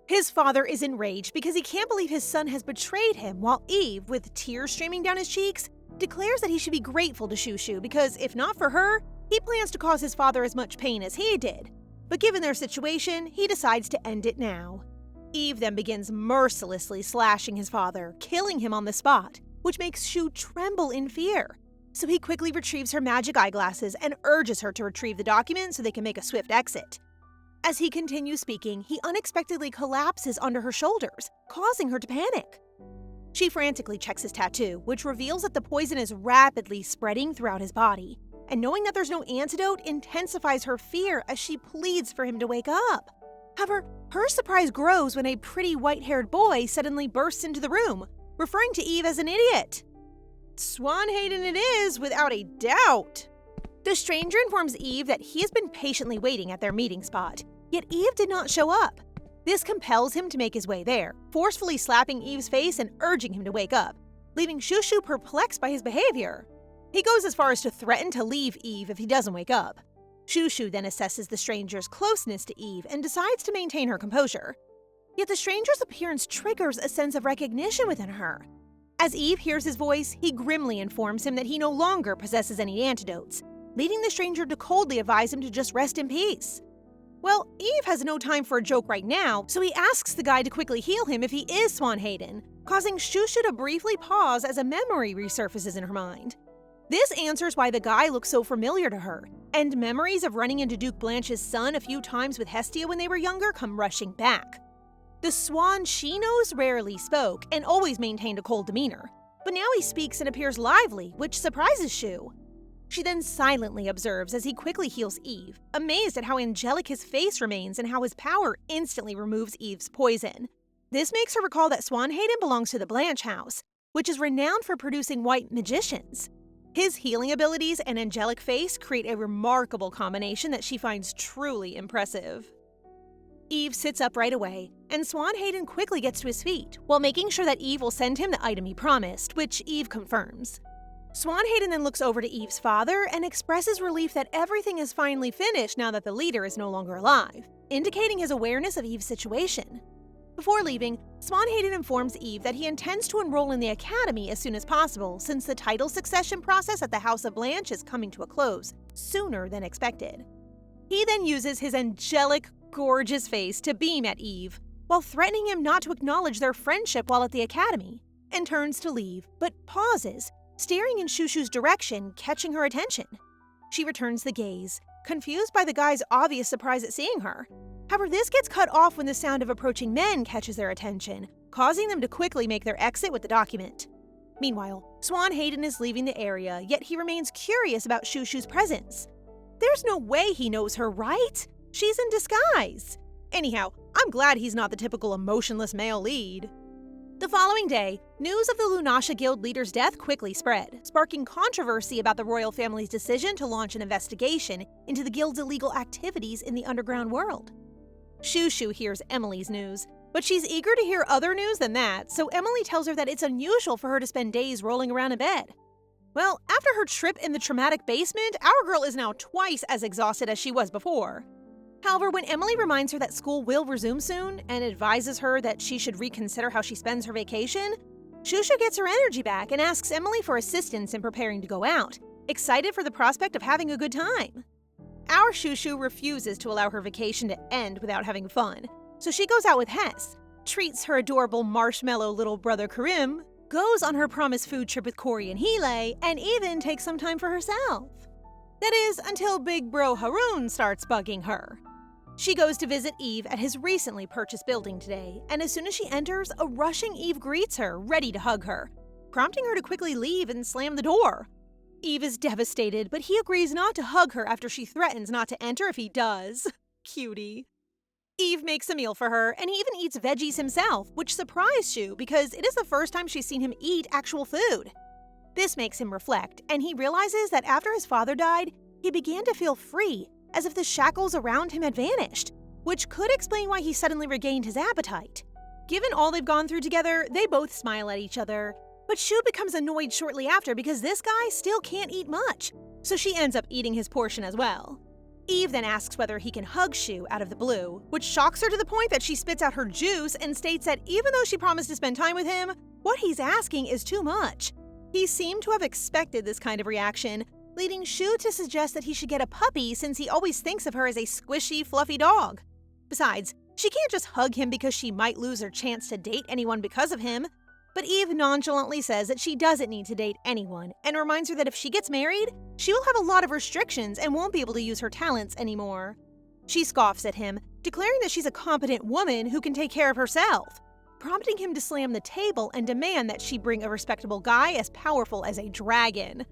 His father is enraged because he can't believe his son has betrayed him, while Eve, with tears streaming down his cheeks, declares that he should be grateful to Shushu because, if not for her, he plans to cause his father as much pain as he did. But given their situation, he decides to end it now. Eve then begins mercilessly slashing his father, killing him on the spot, which makes Shu tremble in fear. So he quickly retrieves her magic eyeglasses and urges her to retrieve the document so they can make a swift exit. As he continues speaking, he unexpectedly collapses under her shoulders, causing her to panic. She frantically checks his tattoo, which reveals that the poison is rapidly spreading throughout his body, and knowing that there's no antidote intensifies her fear as she pleads for him to wake up. However, her surprise grows when a pretty white-haired boy suddenly bursts into the room, referring to Eve as an idiot. Swan Hayden it is, without a doubt. The stranger informs Eve that he has been patiently waiting at their meeting spot, yet Eve did not show up. This compels him to make his way there, forcefully slapping Eve's face and urging him to wake up, leaving Shushu perplexed by his behavior. He goes as far as to threaten to leave Eve if he doesn't wake up. Shushu then assesses the stranger's closeness to Eve and decides to maintain her composure. Yet the stranger's appearance triggers a sense of recognition within her. As Eve hears his voice, he grimly informs him that he no longer possesses any antidotes, leading the stranger to coldly advise him to just rest in peace. Well, Eve has no time for a joke right now, so he asks the guy to quickly heal him if he is Swan Hayden, causing Shushu to briefly pause as a memory resurfaces in her mind. This answers why the guy looks so familiar to her, and memories of running into Duke Blanche's son a few times with Hestia when they were younger come rushing back. The Swan she knows rarely spoke and always maintained a cold demeanor, but now he speaks and appears lively, which surprises Shu. She then silently observes as he quickly heals Eve, amazed at how angelic his face remains and how his power instantly removes Eve's poison. This makes her recall that Swan Hayden belongs to the Blanche house, which is renowned for producing white magicians. His healing abilities and angelic face create a remarkable combination that she finds truly impressive. Eve sits up right away, and Swan Hayden quickly gets to his feet, while making sure that Eve will send him the item he promised, which Eve confirms. Swan Hayden then looks over to Eve's father and expresses relief that everything is finally finished now that the leader is no longer alive, indicating his awareness of Eve's situation. Before leaving, Swan informs Eve that he intends to enroll in the academy as soon as possible, since the title succession process at the House of Blanche is coming to a close sooner than expected. He then uses his angelic, gorgeous face to beam at Eve, while threatening him not to acknowledge their friendship while at the academy, and turns to leave, but pauses, staring in Shushu's direction, catching her attention. She returns the gaze, confused by the guy's obvious surprise at seeing her. However, this gets cut off when the sound of approaching men catches their attention, causing them to quickly make their exit with the document. Meanwhile, Swan is leaving the area, yet he remains curious about Shushu's presence. There's no way he knows her, right? She's in disguise. Anyhow, I'm glad he's not the typical emotionless male lead. The following day, news of the Lunasa Guild leader's death quickly spread, sparking controversy about the royal family's decision to launch an investigation into the guild's illegal activities in the underground world. Shushu hears Emily's news, but she's eager to hear other news than that, so Emily tells her that it's unusual for her to spend days rolling around in bed. Well, after her trip in the traumatic basement, our girl is now twice as exhausted as she was before. However, when Emily reminds her that school will resume soon and advises her that she should reconsider how she spends her vacation, Shushu gets her energy back and asks Emily for assistance in preparing to go out, excited for the prospect of having a good time. Our Shushu refuses to allow her vacation to end without having fun, so she goes out with Hess, treats her adorable marshmallow little brother Karim, goes on her promised food trip with Cory and Hele, and even takes some time for herself. That is, until big bro Haroon starts bugging her. She goes to visit Eve at his recently purchased building today, and as soon as she enters, a rushing Eve greets her, ready to hug her, prompting her to quickly leave and slam the door. Eve is devastated, but he agrees not to hug her after she threatens not to enter if he does. Cutie. Eve makes a meal for her, and he even eats veggies himself, which surprised Shu because it is the first time she's seen him eat actual food. This makes him reflect, and he realizes that after his father died, he began to feel free, as if the shackles around him had vanished, which could explain why he suddenly regained his appetite. Given all they've gone through together, they both smile at each other, but Shu becomes annoyed shortly after because this guy still can't eat much, so she ends up eating his portion as well. Eve then asks whether he can hug Shu out of the blue, which shocks her to the point that she spits out her juice and states that even though she promised to spend time with him, what he's asking is too much. He seemed to have expected this kind of reaction, leading Shu to suggest that he should get a puppy since he always thinks of her as a squishy, fluffy dog. Besides, she can't just hug him because she might lose her chance to date anyone because of him. But Eve nonchalantly says that she doesn't need to date anyone and reminds her that if she gets married, she will have a lot of restrictions and won't be able to use her talents anymore. She scoffs at him, declaring that she's a competent woman who can take care of herself, prompting him to slam the table and demand that she bring a respectable guy as powerful as a dragon.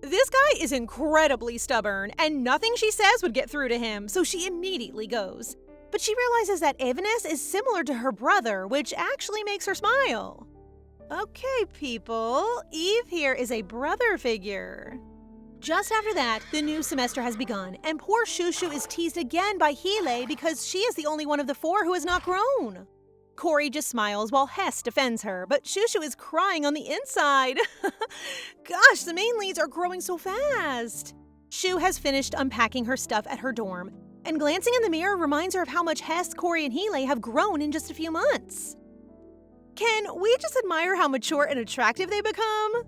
This guy is incredibly stubborn, and nothing she says would get through to him, so she immediately goes. But she realizes that Evanes is similar to her brother, which actually makes her smile. Okay, people, Eve here is a brother figure. Just after that, the new semester has begun, and poor Shushu is teased again by Hele because she is the only one of the four who has not grown. Cory just smiles while Hess defends her, but Shushu is crying on the inside. Gosh, the main leads are growing so fast. Shu has finished unpacking her stuff at her dorm, and glancing in the mirror reminds her of how much Hess, Cory, and Hele have grown in just a few months. Can we just admire how mature and attractive they become?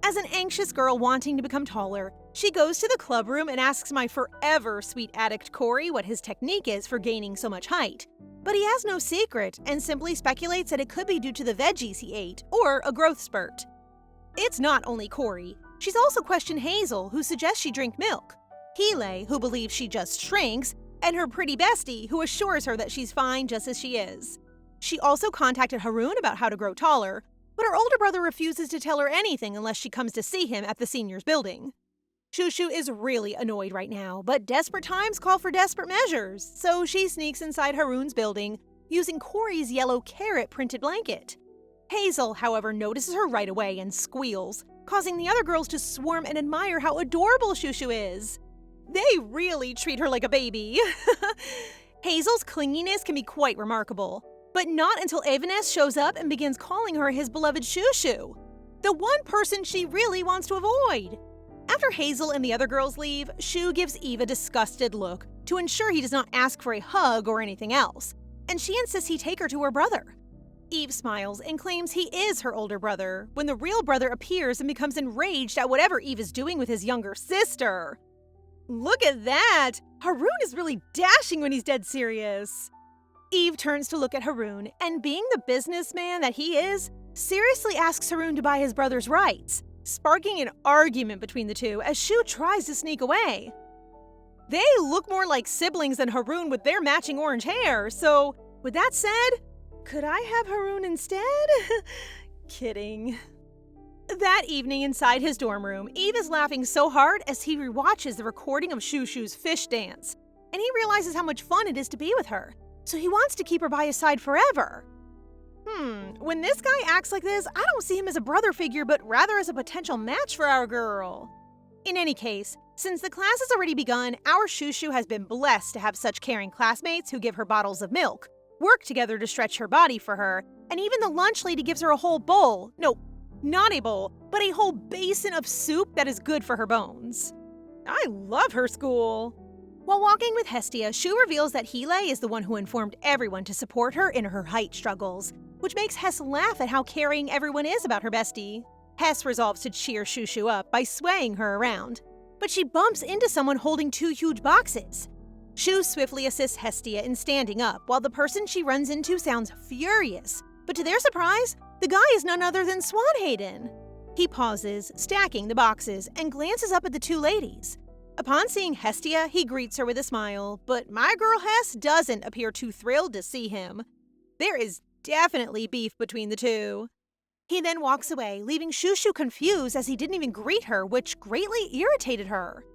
As an anxious girl wanting to become taller, she goes to the club room and asks my forever sweet addict Cory what his technique is for gaining so much height. But he has no secret and simply speculates that it could be due to the veggies he ate or a growth spurt. It's not only Cory. She's also questioned Hazel, who suggests she drink milk, Hele, who believes she just shrinks, and her pretty bestie, who assures her that she's fine just as she is. She also contacted Haroon about how to grow taller, but her older brother refuses to tell her anything unless she comes to see him at the seniors' building. Shushu is really annoyed right now, but desperate times call for desperate measures, so she sneaks inside Haroon's building using Cory's yellow carrot printed blanket. Hazel, however, notices her right away and squeals, causing the other girls to swarm and admire how adorable Shushu is. They really treat her like a baby. Hazel's clinginess can be quite remarkable, but not until Evanes shows up and begins calling her his beloved Shushu, the one person she really wants to avoid. After Hazel and the other girls leave, Shu gives Eve a disgusted look to ensure he does not ask for a hug or anything else, and she insists he take her to her brother. Eve smiles and claims he is her older brother, when the real brother appears and becomes enraged at whatever Eve is doing with his younger sister. Look at that! Haroon is really dashing when he's dead serious. Eve turns to look at Haroon, and being the businessman that he is, seriously asks Haroon to buy his brother's rights, sparking an argument between the two as Shu tries to sneak away. They look more like siblings than Haroon with their matching orange hair, so with that said, could I have Haroon instead? Kidding. That evening inside his dorm room, Eve is laughing so hard as he rewatches the recording of Shushu's fish dance, and he realizes how much fun it is to be with her, so he wants to keep her by his side forever. When this guy acts like this, I don't see him as a brother figure, but rather as a potential match for our girl. In any case, since the class has already begun, our Shushu has been blessed to have such caring classmates who give her bottles of milk, work together to stretch her body for her, and even the lunch lady gives her a whole bowl. No, not a bowl, but a whole basin of soup that is good for her bones. I love her school. While walking with Hestia, Shu reveals that Hele is the one who informed everyone to support her in her height struggles, which makes Hess laugh at how caring everyone is about her bestie. Hess resolves to cheer Shushu up by swaying her around, but she bumps into someone holding 2 huge boxes. Shu swiftly assists Hestia in standing up, while the person she runs into sounds furious, but to their surprise, the guy is none other than Swan Hayden. He pauses, stacking the boxes, and glances up at the 2 ladies. Upon seeing Hestia, he greets her with a smile, but my girl Hess doesn't appear too thrilled to see him. There is definitely beef between the 2. He then walks away, leaving Shushu confused as he didn't even greet her, which greatly irritated her.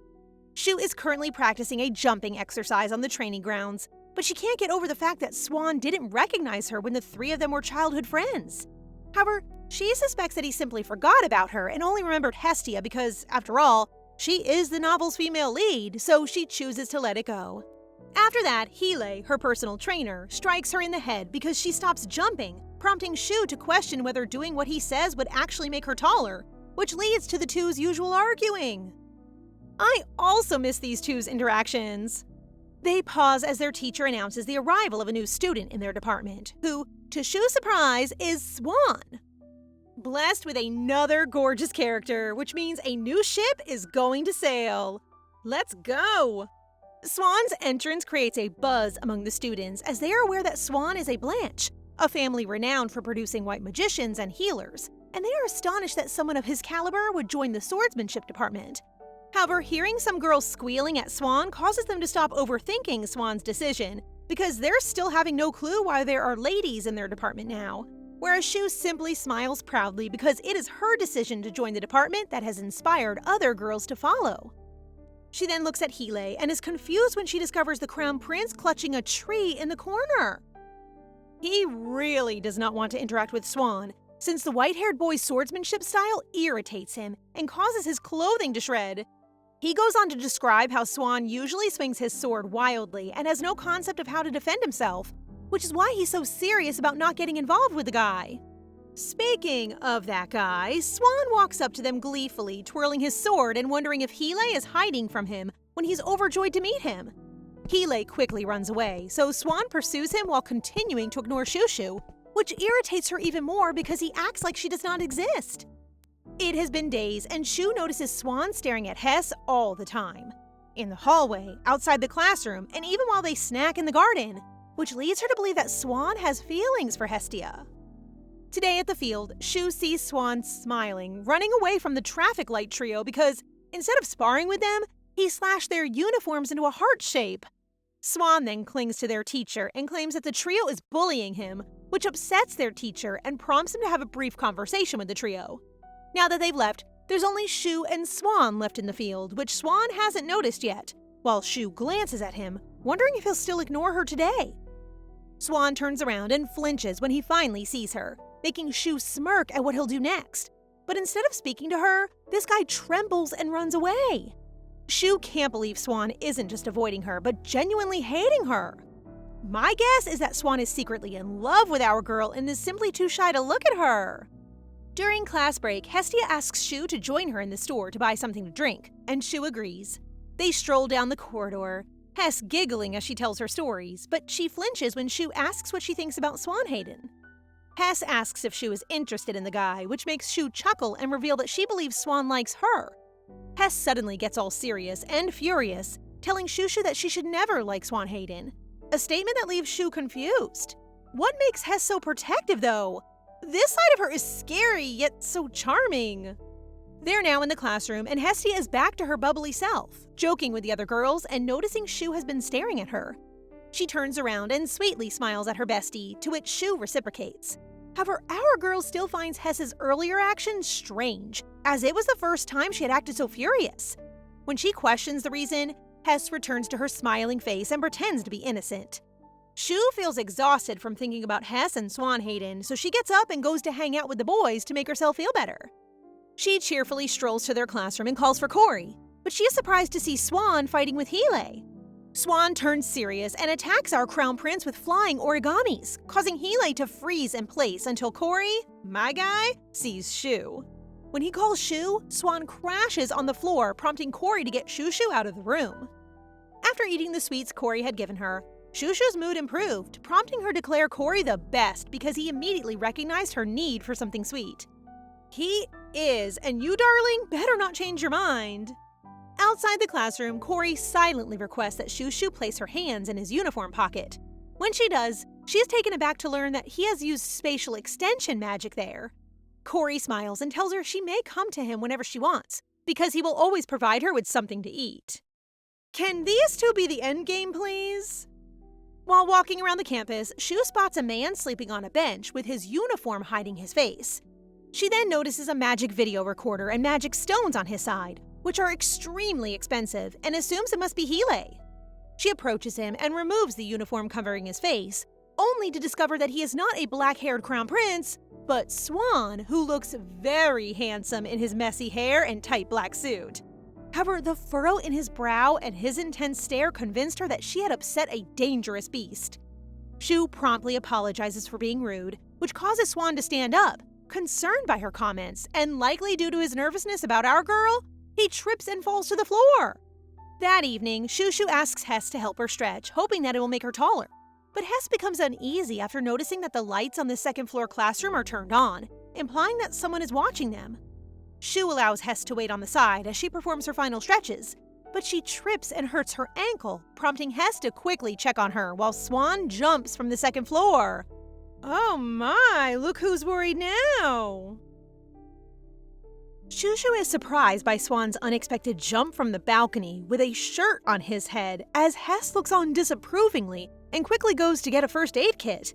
Shu is currently practicing a jumping exercise on the training grounds, but she can't get over the fact that Swan didn't recognize her when the 3 of them were childhood friends. However, she suspects that he simply forgot about her and only remembered Hestia because, after all, she is the novel's female lead, so she chooses to let it go. After that, Hele, her personal trainer, strikes her in the head because she stops jumping, prompting Shu to question whether doing what he says would actually make her taller, which leads to the 2's usual arguing. I also miss these 2's interactions. They pause as their teacher announces the arrival of a new student in their department, who, to Shu's surprise, is Swan. Blessed with another gorgeous character, which means a new ship is going to sail. Let's go! Swan's entrance creates a buzz among the students as they are aware that Swan is a Blanche, a family renowned for producing white magicians and healers, and they are astonished that someone of his caliber would join the swordsmanship department. However, hearing some girls squealing at Swan causes them to stop overthinking Swan's decision, because they're still having no clue why there are ladies in their department now, whereas Shu simply smiles proudly because it is her decision to join the department that has inspired other girls to follow. She then looks at Hele and is confused when she discovers the Crown Prince clutching a tree in the corner. He really does not want to interact with Swan, since the white-haired boy's swordsmanship style irritates him and causes his clothing to shred. He goes on to describe how Swan usually swings his sword wildly and has no concept of how to defend himself, which is why he's so serious about not getting involved with the guy. Speaking of that guy, Swan walks up to them gleefully, twirling his sword and wondering if Hele is hiding from him when he's overjoyed to meet him. Hele quickly runs away, so Swan pursues him while continuing to ignore Shushu, which irritates her even more because he acts like she does not exist. It has been days, and Shu notices Swan staring at Hess all the time. In the hallway, outside the classroom, and even while they snack in the garden, which leads her to believe that Swan has feelings for Hestia. Today at the field, Shu sees Swan smiling, running away from the traffic light trio because, instead of sparring with them, he slashed their uniforms into a heart shape. Swan then clings to their teacher and claims that the trio is bullying him, which upsets their teacher and prompts him to have a brief conversation with the trio. Now that they've left, there's only Shu and Swan left in the field, which Swan hasn't noticed yet, while Shu glances at him, wondering if he'll still ignore her today. Swan turns around and flinches when he finally sees her, making Shu smirk at what he'll do next. But instead of speaking to her, this guy trembles and runs away. Shu can't believe Swan isn't just avoiding her, but genuinely hating her. My guess is that Swan is secretly in love with our girl and is simply too shy to look at her. During class break, Hestia asks Shu to join her in the store to buy something to drink, and Shu agrees. They stroll down the corridor, Hess giggling as she tells her stories, but she flinches when Shu asks what she thinks about Swan Hayden. Hess asks if Shu is interested in the guy, which makes Shu chuckle and reveal that she believes Swan likes her. Hess suddenly gets all serious and furious, telling Shu that she should never like Swan Hayden, a statement that leaves Shu confused. What makes Hess so protective, though? This side of her is scary, yet so charming. They're now in the classroom, and Hestia is back to her bubbly self, joking with the other girls and noticing Shu has been staring at her. She turns around and sweetly smiles at her bestie, to which Shu reciprocates. However, our girl still finds Hess's earlier actions strange, as it was the first time she had acted so furious. When she questions the reason, Hess returns to her smiling face and pretends to be innocent. Shu feels exhausted from thinking about Hess and Swan Hayden, so she gets up and goes to hang out with the boys to make herself feel better. She cheerfully strolls to their classroom and calls for Cory, but she is surprised to see Swan fighting with Hele. Swan turns serious and attacks our crown prince with flying origamis, causing Hele to freeze in place until Cory, my guy, sees Shu. When he calls Shu, Swan crashes on the floor, prompting Cory to get Shu out of the room. After eating the sweets Cory had given her, Shu's mood improved, prompting her to declare Cory the best because he immediately recognized her need for something sweet. He is, and you, darling, better not change your mind. Outside the classroom, Cory silently requests that Shu place her hands in his uniform pocket. When she does, she is taken aback to learn that he has used spatial extension magic there. Cory smiles and tells her she may come to him whenever she wants, because he will always provide her with something to eat. Can these two be the endgame, please? While walking around the campus, Shu spots a man sleeping on a bench with his uniform hiding his face. She then notices a magic video recorder and magic stones on his side, which are extremely expensive, and assumes it must be Hele. She approaches him and removes the uniform covering his face, only to discover that he is not a black-haired crown prince, but Swan, who looks very handsome in his messy hair and tight black suit. However, the furrow in his brow and his intense stare convinced her that she had upset a dangerous beast. Shu promptly apologizes for being rude, which causes Swan to stand up, concerned by her comments, and likely due to his nervousness about our girl, he trips and falls to the floor. That evening, Shu asks Hess to help her stretch, hoping that it will make her taller. But Hess becomes uneasy after noticing that the lights on the second-floor classroom are turned on, implying that someone is watching them. Shu allows Hess to wait on the side as she performs her final stretches, but she trips and hurts her ankle, prompting Hess to quickly check on her while Swan jumps from the second floor. Oh my, look who's worried now! Shu is surprised by Swan's unexpected jump from the balcony with a shirt on his head as Hess looks on disapprovingly and quickly goes to get a first aid kit.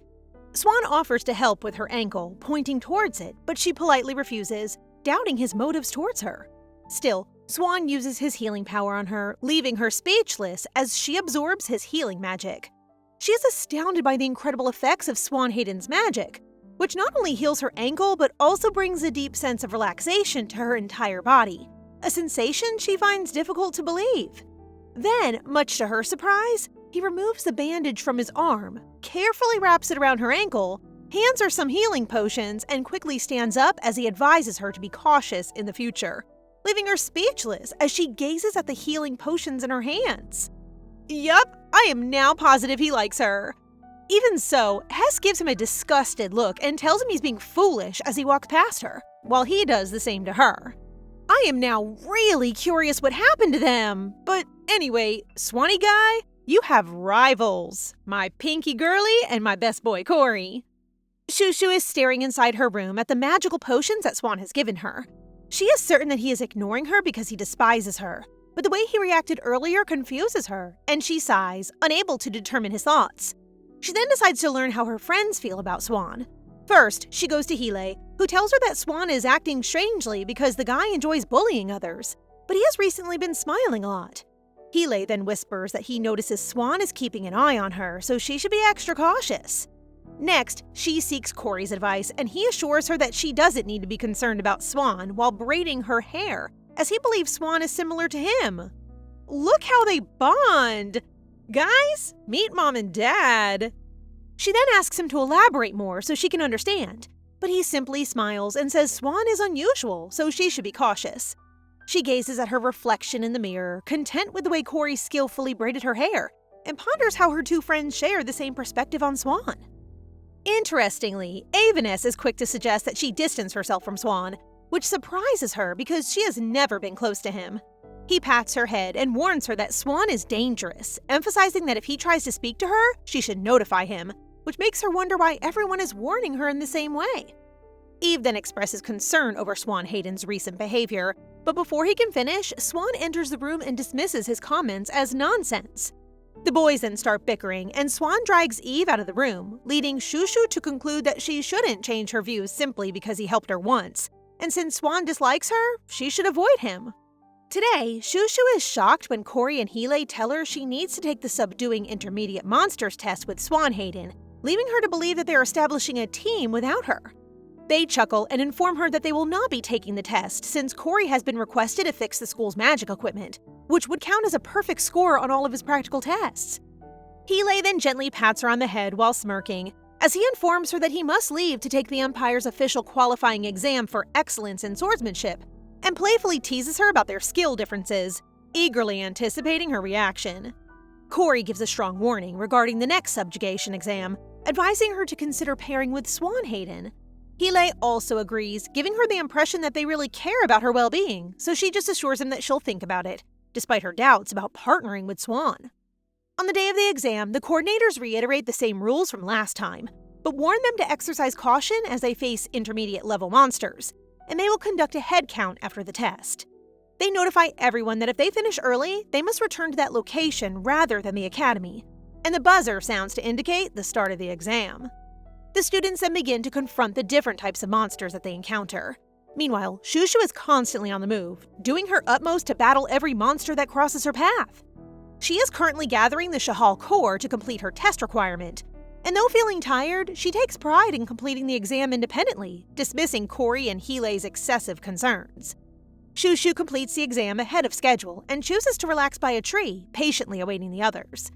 Swan offers to help with her ankle, pointing towards it, but she politely refuses, doubting his motives towards her. Still, Swan uses his healing power on her, leaving her speechless as she absorbs his healing magic. She is astounded by the incredible effects of Swan Hayden's magic, which not only heals her ankle but also brings a deep sense of relaxation to her entire body, a sensation she finds difficult to believe. Then, much to her surprise, he removes the bandage from his arm, carefully wraps it around her ankle, hands her some healing potions, and quickly stands up as he advises her to be cautious in the future, leaving her speechless as she gazes at the healing potions in her hands. Yup, I am now positive he likes her. Even so, Hess gives him a disgusted look and tells him he's being foolish as he walks past her, while he does the same to her. I am now really curious what happened to them. But anyway, Swanee guy, you have rivals. My pinky girly and my best boy Cory. Shu is staring inside her room at the magical potions that Swan has given her. She is certain that he is ignoring her because he despises her, but the way he reacted earlier confuses her, and she sighs, unable to determine his thoughts. She then decides to learn how her friends feel about Swan. First, she goes to Hele, who tells her that Swan is acting strangely because the guy enjoys bullying others, but he has recently been smiling a lot. Hele then whispers that he notices Swan is keeping an eye on her, so she should be extra cautious. Next, she seeks Cory's advice, and he assures her that she doesn't need to be concerned about Swan while braiding her hair, as he believes Swan is similar to him. Look how they bond! Guys, meet Mom and Dad. She then asks him to elaborate more so she can understand, but he simply smiles and says Swan is unusual, so she should be cautious. She gazes at her reflection in the mirror, content with the way Cory skillfully braided her hair, and ponders how her two friends share the same perspective on Swan. Interestingly, Aveness is quick to suggest that she distance herself from Swan, which surprises her because she has never been close to him. He pats her head and warns her that Swan is dangerous, emphasizing that if he tries to speak to her, she should notify him, which makes her wonder why everyone is warning her in the same way. Eve then expresses concern over Swan Hayden's recent behavior, but before he can finish, Swan enters the room and dismisses his comments as nonsense. The boys then start bickering, and Swan drags Eve out of the room, leading Shushu to conclude that she shouldn't change her views simply because he helped her once, and since Swan dislikes her, she should avoid him. Today, Shushu is shocked when Cory and Heelay tell her she needs to take the Subduing Intermediate Monsters test with Swan Hayden, leaving her to believe that they are establishing a team without her. They chuckle and inform her that they will not be taking the test since Cory has been requested to fix the school's magic equipment, which would count as a perfect score on all of his practical tests. Heelay then gently pats her on the head while smirking, as he informs her that he must leave to take the Empire's official qualifying exam for excellence in swordsmanship, and playfully teases her about their skill differences, eagerly anticipating her reaction. Cory gives a strong warning regarding the next subjugation exam, advising her to consider pairing with Swan Hayden. Heelay also agrees, giving her the impression that they really care about her well-being, so she just assures him that she'll think about it, despite her doubts about partnering with Swan. On the day of the exam, the coordinators reiterate the same rules from last time, but warn them to exercise caution as they face intermediate-level monsters, and they will conduct a head count after the test. They notify everyone that if they finish early, they must return to that location rather than the academy, and the buzzer sounds to indicate the start of the exam. The students then begin to confront the different types of monsters that they encounter. Meanwhile, Shushu is constantly on the move, doing her utmost to battle every monster that crosses her path. She is currently gathering the Shahal core to complete her test requirement, and though feeling tired, she takes pride in completing the exam independently, dismissing Cory and Heelay's excessive concerns. Shushu completes the exam ahead of schedule and chooses to relax by a tree, patiently awaiting the others.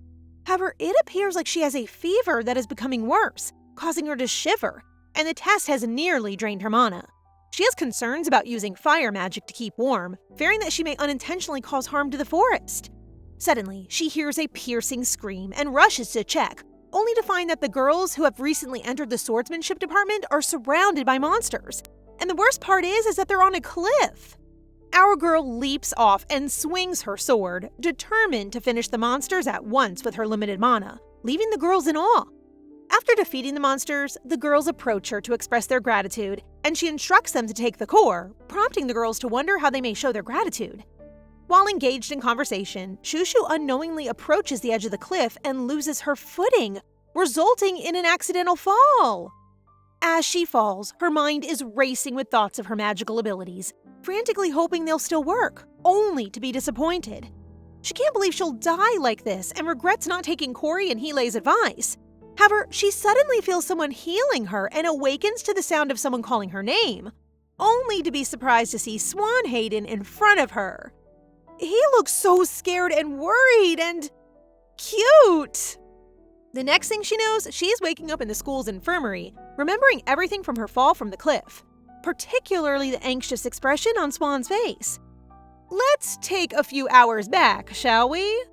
However, it appears like she has a fever that is becoming worse, causing her to shiver, and the test has nearly drained her mana. She has concerns about using fire magic to keep warm, fearing that she may unintentionally cause harm to the forest. Suddenly, she hears a piercing scream and rushes to check, only to find that the girls who have recently entered the swordsmanship department are surrounded by monsters. And the worst part is that they're on a cliff. Our girl leaps off and swings her sword, determined to finish the monsters at once with her limited mana, leaving the girls in awe. After defeating the monsters, the girls approach her to express their gratitude, and she instructs them to take the core, prompting the girls to wonder how they may show their gratitude. While engaged in conversation, Shushu unknowingly approaches the edge of the cliff and loses her footing, resulting in an accidental fall. As she falls, her mind is racing with thoughts of her magical abilities, frantically hoping they'll still work, only to be disappointed. She can't believe she'll die like this and regrets not taking Cory and Heelay's advice. However, she suddenly feels someone healing her and awakens to the sound of someone calling her name, only to be surprised to see Swan Hayden in front of her. He looks so scared and worried and cute. The next thing she knows, she's waking up in the school's infirmary, remembering everything from her fall from the cliff, particularly the anxious expression on Swan's face. Let's take a few hours back, shall we?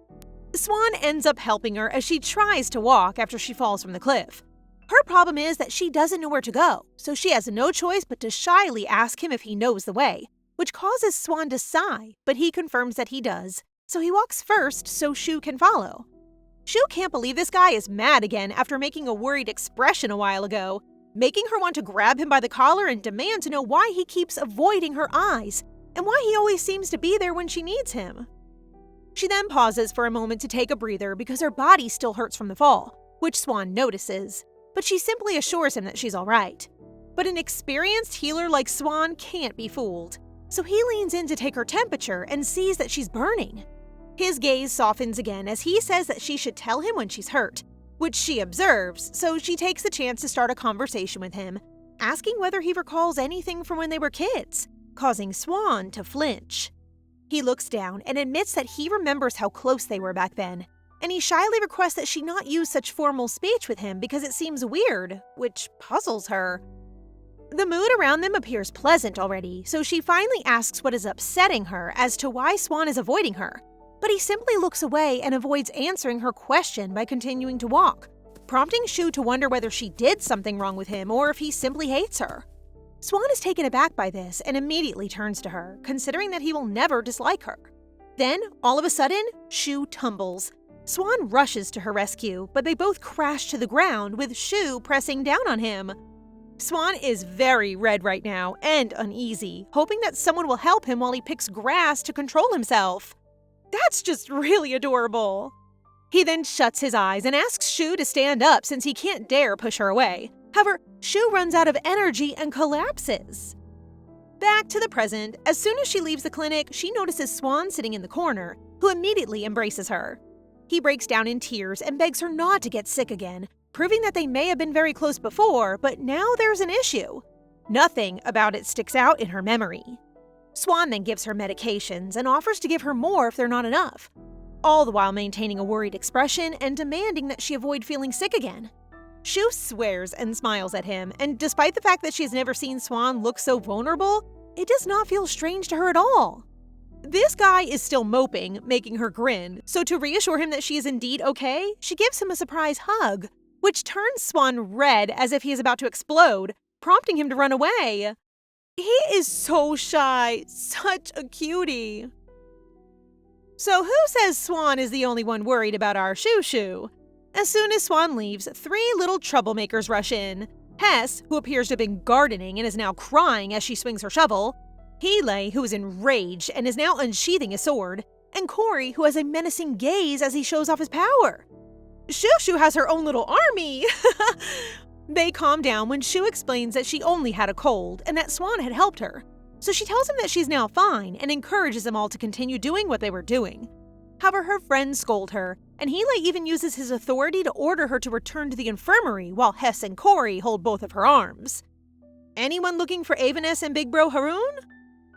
Swan ends up helping her as she tries to walk after she falls from the cliff. Her problem is that she doesn't know where to go, so she has no choice but to shyly ask him if he knows the way, which causes Swan to sigh, but he confirms that he does, so he walks first so Shu can follow. Shu can't believe this guy is mad again after making a worried expression a while ago, making her want to grab him by the collar and demand to know why he keeps avoiding her eyes, and why he always seems to be there when she needs him. She then pauses for a moment to take a breather because her body still hurts from the fall, which Swan notices, but she simply assures him that she's alright. But an experienced healer like Swan can't be fooled, so he leans in to take her temperature and sees that she's burning. His gaze softens again as he says that she should tell him when she's hurt, which she observes, so she takes the chance to start a conversation with him, asking whether he recalls anything from when they were kids, causing Swan to flinch. He looks down and admits that he remembers how close they were back then, and he shyly requests that she not use such formal speech with him because it seems weird, which puzzles her. The mood around them appears pleasant already, so she finally asks what is upsetting her as to why Swan is avoiding her, but he simply looks away and avoids answering her question by continuing to walk. prompting Shu to wonder whether she did something wrong with him or if he simply hates her. Swan is taken aback by this and immediately turns to her, considering that he will never dislike her. Then, all of a sudden, Shu tumbles. Swan rushes to her rescue, but they both crash to the ground with Shu pressing down on him. Swan is very red right now and uneasy, hoping that someone will help him while he picks grass to control himself. That's just really adorable. He then shuts his eyes and asks Shu to stand up since he can't dare push her away. However, Shu runs out of energy and collapses. Back to the present, as soon as she leaves the clinic, she notices Swan sitting in the corner, who immediately embraces her. He breaks down in tears and begs her not to get sick again, proving that they may have been very close before, but now there's an issue. Nothing about it sticks out in her memory. Swan then gives her medications and offers to give her more if they're not enough, all the while maintaining a worried expression and demanding that she avoid feeling sick again. Shu swears and smiles at him, and despite the fact that she has never seen Swan look so vulnerable, it does not feel strange to her at all. This guy is still moping, making her grin, so to reassure him that she is indeed okay, she gives him a surprise hug, which turns Swan red as if he is about to explode, prompting him to run away. He is so shy, such a cutie. So who says Swan is the only one worried about our Shu? As soon as Swan leaves, 3 little troublemakers rush in. Hess, who appears to have been gardening and is now crying as she swings her shovel. Hele, who is enraged and is now unsheathing his sword. And Cory, who has a menacing gaze as he shows off his power. Shu has her own little army! They calm down when Shu explains that she only had a cold and that Swan had helped her. So she tells him that she's now fine and encourages them all to continue doing what they were doing. However, her friends scold her, and Hele even uses his authority to order her to return to the infirmary while Hess and Cory hold both of her arms. Anyone looking for Avaness and Big Bro Haroon?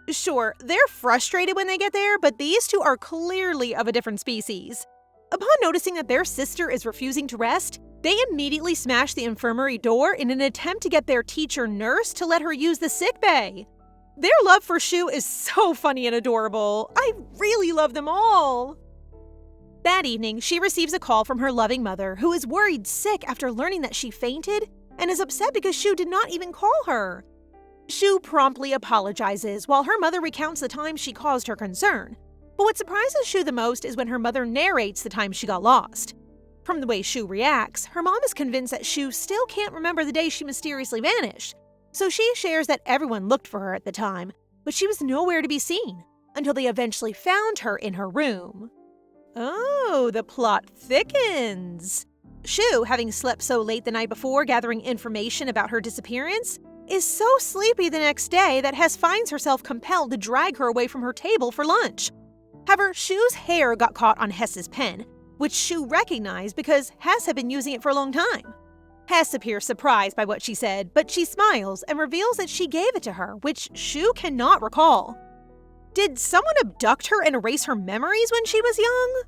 Sure, they're frustrated when they get there, but these two are clearly of a different species. Upon noticing that their sister is refusing to rest, they immediately smash the infirmary door in an attempt to get their teacher nurse to let her use the sickbay. Their love for Shu is so funny and adorable. I really love them all. That evening, she receives a call from her loving mother, who is worried sick after learning that she fainted and is upset because Shu did not even call her. Shu promptly apologizes while her mother recounts the time she caused her concern. But what surprises Shu the most is when her mother narrates the time she got lost. From the way Shu reacts, her mom is convinced that Shu still can't remember the day she mysteriously vanished. So she shares that everyone looked for her at the time, but she was nowhere to be seen, until they eventually found her in her room. Oh, the plot thickens. Shu, having slept so late the night before gathering information about her disappearance, is so sleepy the next day that Hess finds herself compelled to drag her away from her table for lunch. However, Shu's hair got caught on Hess's pen, which Shu recognized because Hess had been using it for a long time. Hess appears surprised by what she said, but she smiles and reveals that she gave it to her, which Shu cannot recall. Did someone abduct her and erase her memories when she was young?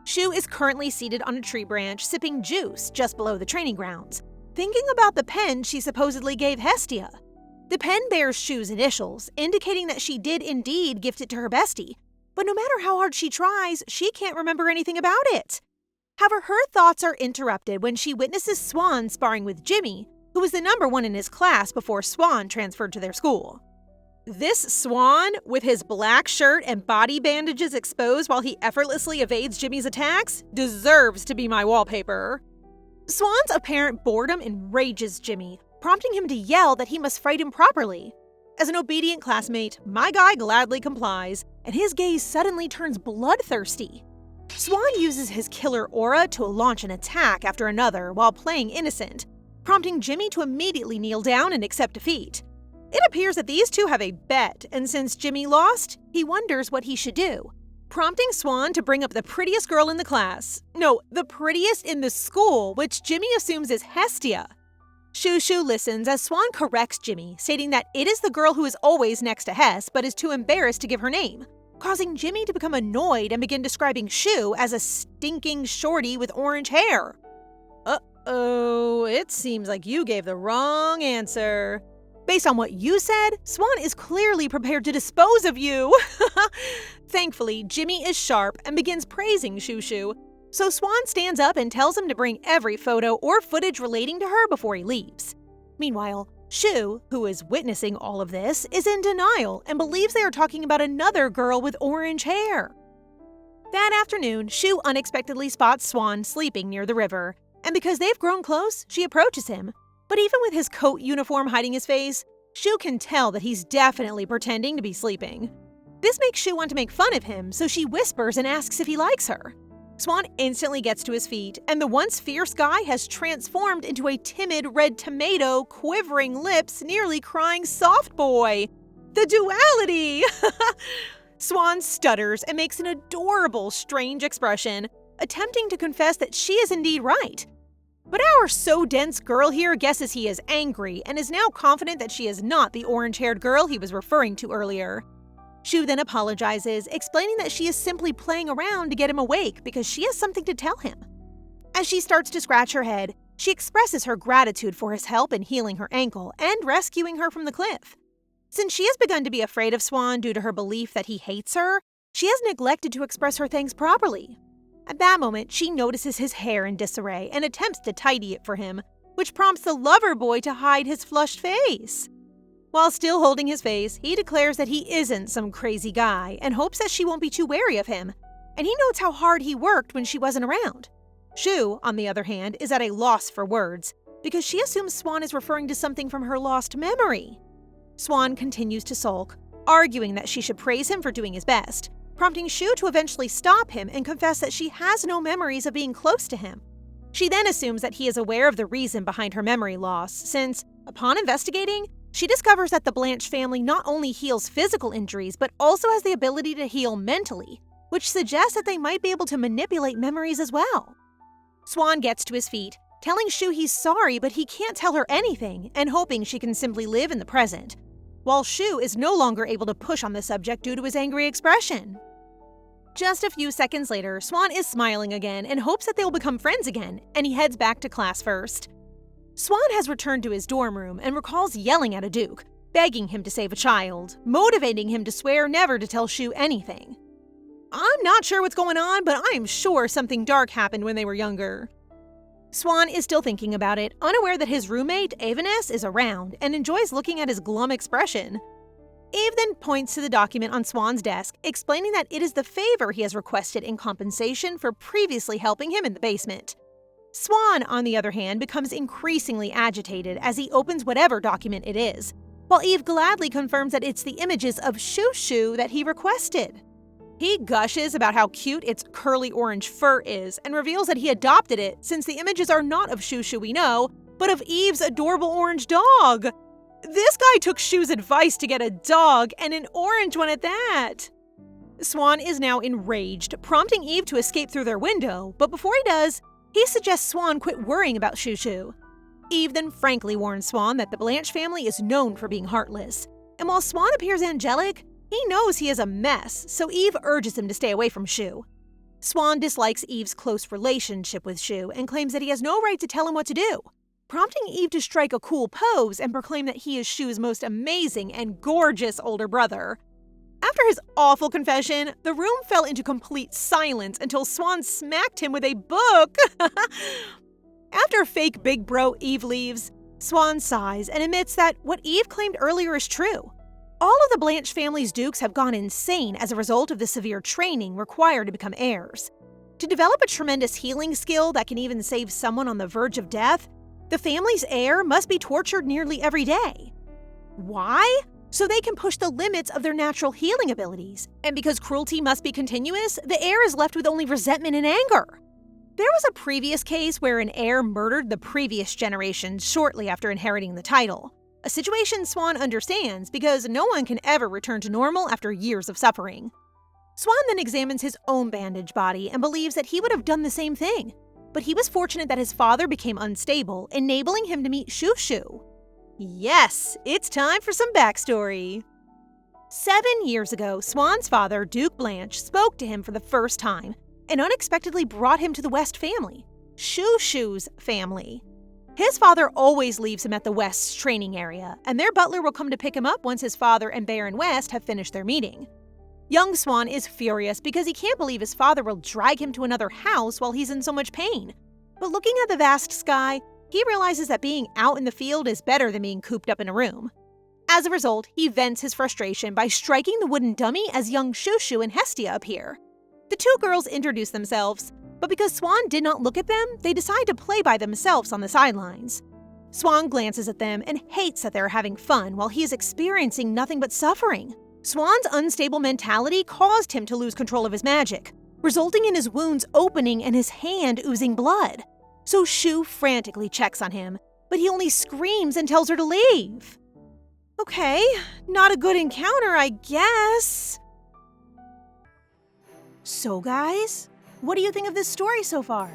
Shu is currently seated on a tree branch sipping juice just below the training grounds, thinking about the pen she supposedly gave Hestia. The pen bears Shu's initials, indicating that she did indeed gift it to her bestie, but no matter how hard she tries, she can't remember anything about it. However, her thoughts are interrupted when she witnesses Swan sparring with Jimmy, who was the #1 in his class before Swan transferred to their school. This Swan, with his black shirt and body bandages exposed while he effortlessly evades Jimmy's attacks, deserves to be my wallpaper. Swan's apparent boredom enrages Jimmy, prompting him to yell that he must fight him properly. As an obedient classmate, my guy gladly complies, and his gaze suddenly turns bloodthirsty. Swan uses his killer aura to launch an attack after another while playing innocent, prompting Jimmy to immediately kneel down and accept defeat. It appears that these two have a bet, and since Jimmy lost, he wonders what he should do, prompting Swan to bring up the prettiest girl in the class. No, the prettiest in the school, which Jimmy assumes is Hestia. Shu listens as Swan corrects Jimmy, stating that it is the girl who is always next to Hess but is too embarrassed to give her name, causing Jimmy to become annoyed and begin describing Shu as a stinking shorty with orange hair. Uh-oh, it seems like you gave the wrong answer. Based on what you said, Swan is clearly prepared to dispose of you. Thankfully, Jimmy is sharp and begins praising Shu, So Swan stands up and tells him to bring every photo or footage relating to her before he leaves. Meanwhile, Shu, who is witnessing all of this, is in denial and believes they are talking about another girl with orange hair. That afternoon, Shu unexpectedly spots Swan sleeping near the river, and because they've grown close, she approaches him. But even with his coat uniform hiding his face, Shu can tell that he's definitely pretending to be sleeping. This makes Shu want to make fun of him, so she whispers and asks if he likes her. Swan instantly gets to his feet, and the once fierce guy has transformed into a timid red tomato, quivering lips, nearly crying soft boy. The duality! Swan stutters and makes an adorable, strange expression, attempting to confess that she is indeed right. But our so-dense girl here guesses he is angry and is now confident that she is not the orange-haired girl he was referring to earlier. Shu then apologizes, explaining that she is simply playing around to get him awake because she has something to tell him. As she starts to scratch her head, she expresses her gratitude for his help in healing her ankle and rescuing her from the cliff. Since she has begun to be afraid of Swan due to her belief that he hates her, she has neglected to express her thanks properly. At that moment, she notices his hair in disarray and attempts to tidy it for him, which prompts the lover boy to hide his flushed face. While still holding his face, he declares that he isn't some crazy guy and hopes that she won't be too wary of him, and he notes how hard he worked when she wasn't around. Shu, on the other hand, is at a loss for words because she assumes Swan is referring to something from her lost memory. Swan continues to sulk, arguing that she should praise him for doing his best, prompting Shu to eventually stop him and confess that she has no memories of being close to him. She then assumes that he is aware of the reason behind her memory loss, since, upon investigating, she discovers that the Blanche family not only heals physical injuries, but also has the ability to heal mentally, which suggests that they might be able to manipulate memories as well. Swan gets to his feet, telling Shu he's sorry but he can't tell her anything, and hoping she can simply live in the present, while Shu is no longer able to push on the subject due to his angry expression. Just a few seconds later, Swan is smiling again and hopes that they will become friends again, and he heads back to class first. Swan has returned to his dorm room and recalls yelling at a Duke, begging him to save a child, motivating him to swear never to tell Shu anything. I'm not sure what's going on, but I'm sure something dark happened when they were younger. Swan is still thinking about it, unaware that his roommate, Aveness, is around and enjoys looking at his glum expression. Eve then points to the document on Swan's desk, explaining that it is the favor he has requested in compensation for previously helping him in the basement. Swan, on the other hand, becomes increasingly agitated as he opens whatever document it is, while Eve gladly confirms that it's the images of Shu that he requested. He gushes about how cute its curly orange fur is and reveals that he adopted it since the images are not of Shu we know, but of Eve's adorable orange dog. This guy took Shu's advice to get a dog, and an orange one at that. Swan is now enraged, prompting Eve to escape through their window, but before he does, he suggests Swan quit worrying about Shu. Eve then frankly warns Swan that the Blanche family is known for being heartless, and while Swan appears angelic, he knows he is a mess, so Eve urges him to stay away from Shu. Swan dislikes Eve's close relationship with Shu and claims that he has no right to tell him what to do, prompting Eve to strike a cool pose and proclaim that he is Shu's most amazing and gorgeous older brother. After his awful confession, the room fell into complete silence until Swan smacked him with a book. After fake big bro Eve leaves, Swan sighs and admits that what Eve claimed earlier is true. All of the Blanche family's dukes have gone insane as a result of the severe training required to become heirs. To develop a tremendous healing skill that can even save someone on the verge of death, the family's heir must be tortured nearly every day. Why? So they can push the limits of their natural healing abilities. And because cruelty must be continuous, the heir is left with only resentment and anger. There was a previous case where an heir murdered the previous generation shortly after inheriting the title. A situation Swan understands because no one can ever return to normal after years of suffering. Swan then examines his own bandaged body and believes that he would have done the same thing. But he was fortunate that his father became unstable, enabling him to meet Shu. Yes, it's time for some backstory. 7 years ago, Swan's father, Duke Blanche, spoke to him for the first time and unexpectedly brought him to the West family, Shu's family. His father always leaves him at the West's training area, and their butler will come to pick him up once his father and Baron West have finished their meeting. Young Swan is furious because he can't believe his father will drag him to another house while he's in so much pain. But looking at the vast sky, he realizes that being out in the field is better than being cooped up in a room. As a result, he vents his frustration by striking the wooden dummy as young Shushu and Hestia appear. The two girls introduce themselves, but because Swan did not look at them, they decide to play by themselves on the sidelines. Swan glances at them and hates that they're having fun while he is experiencing nothing but suffering. Swan's unstable mentality caused him to lose control of his magic, resulting in his wounds opening and his hand oozing blood. So Shu frantically checks on him, but he only screams and tells her to leave. Okay, not a good encounter, I guess. So guys, what do you think of this story so far?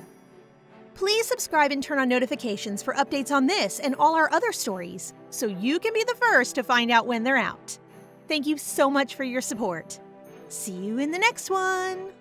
Please subscribe and turn on notifications for updates on this and all our other stories, so you can be the first to find out when they're out. Thank you so much for your support. See you in the next one!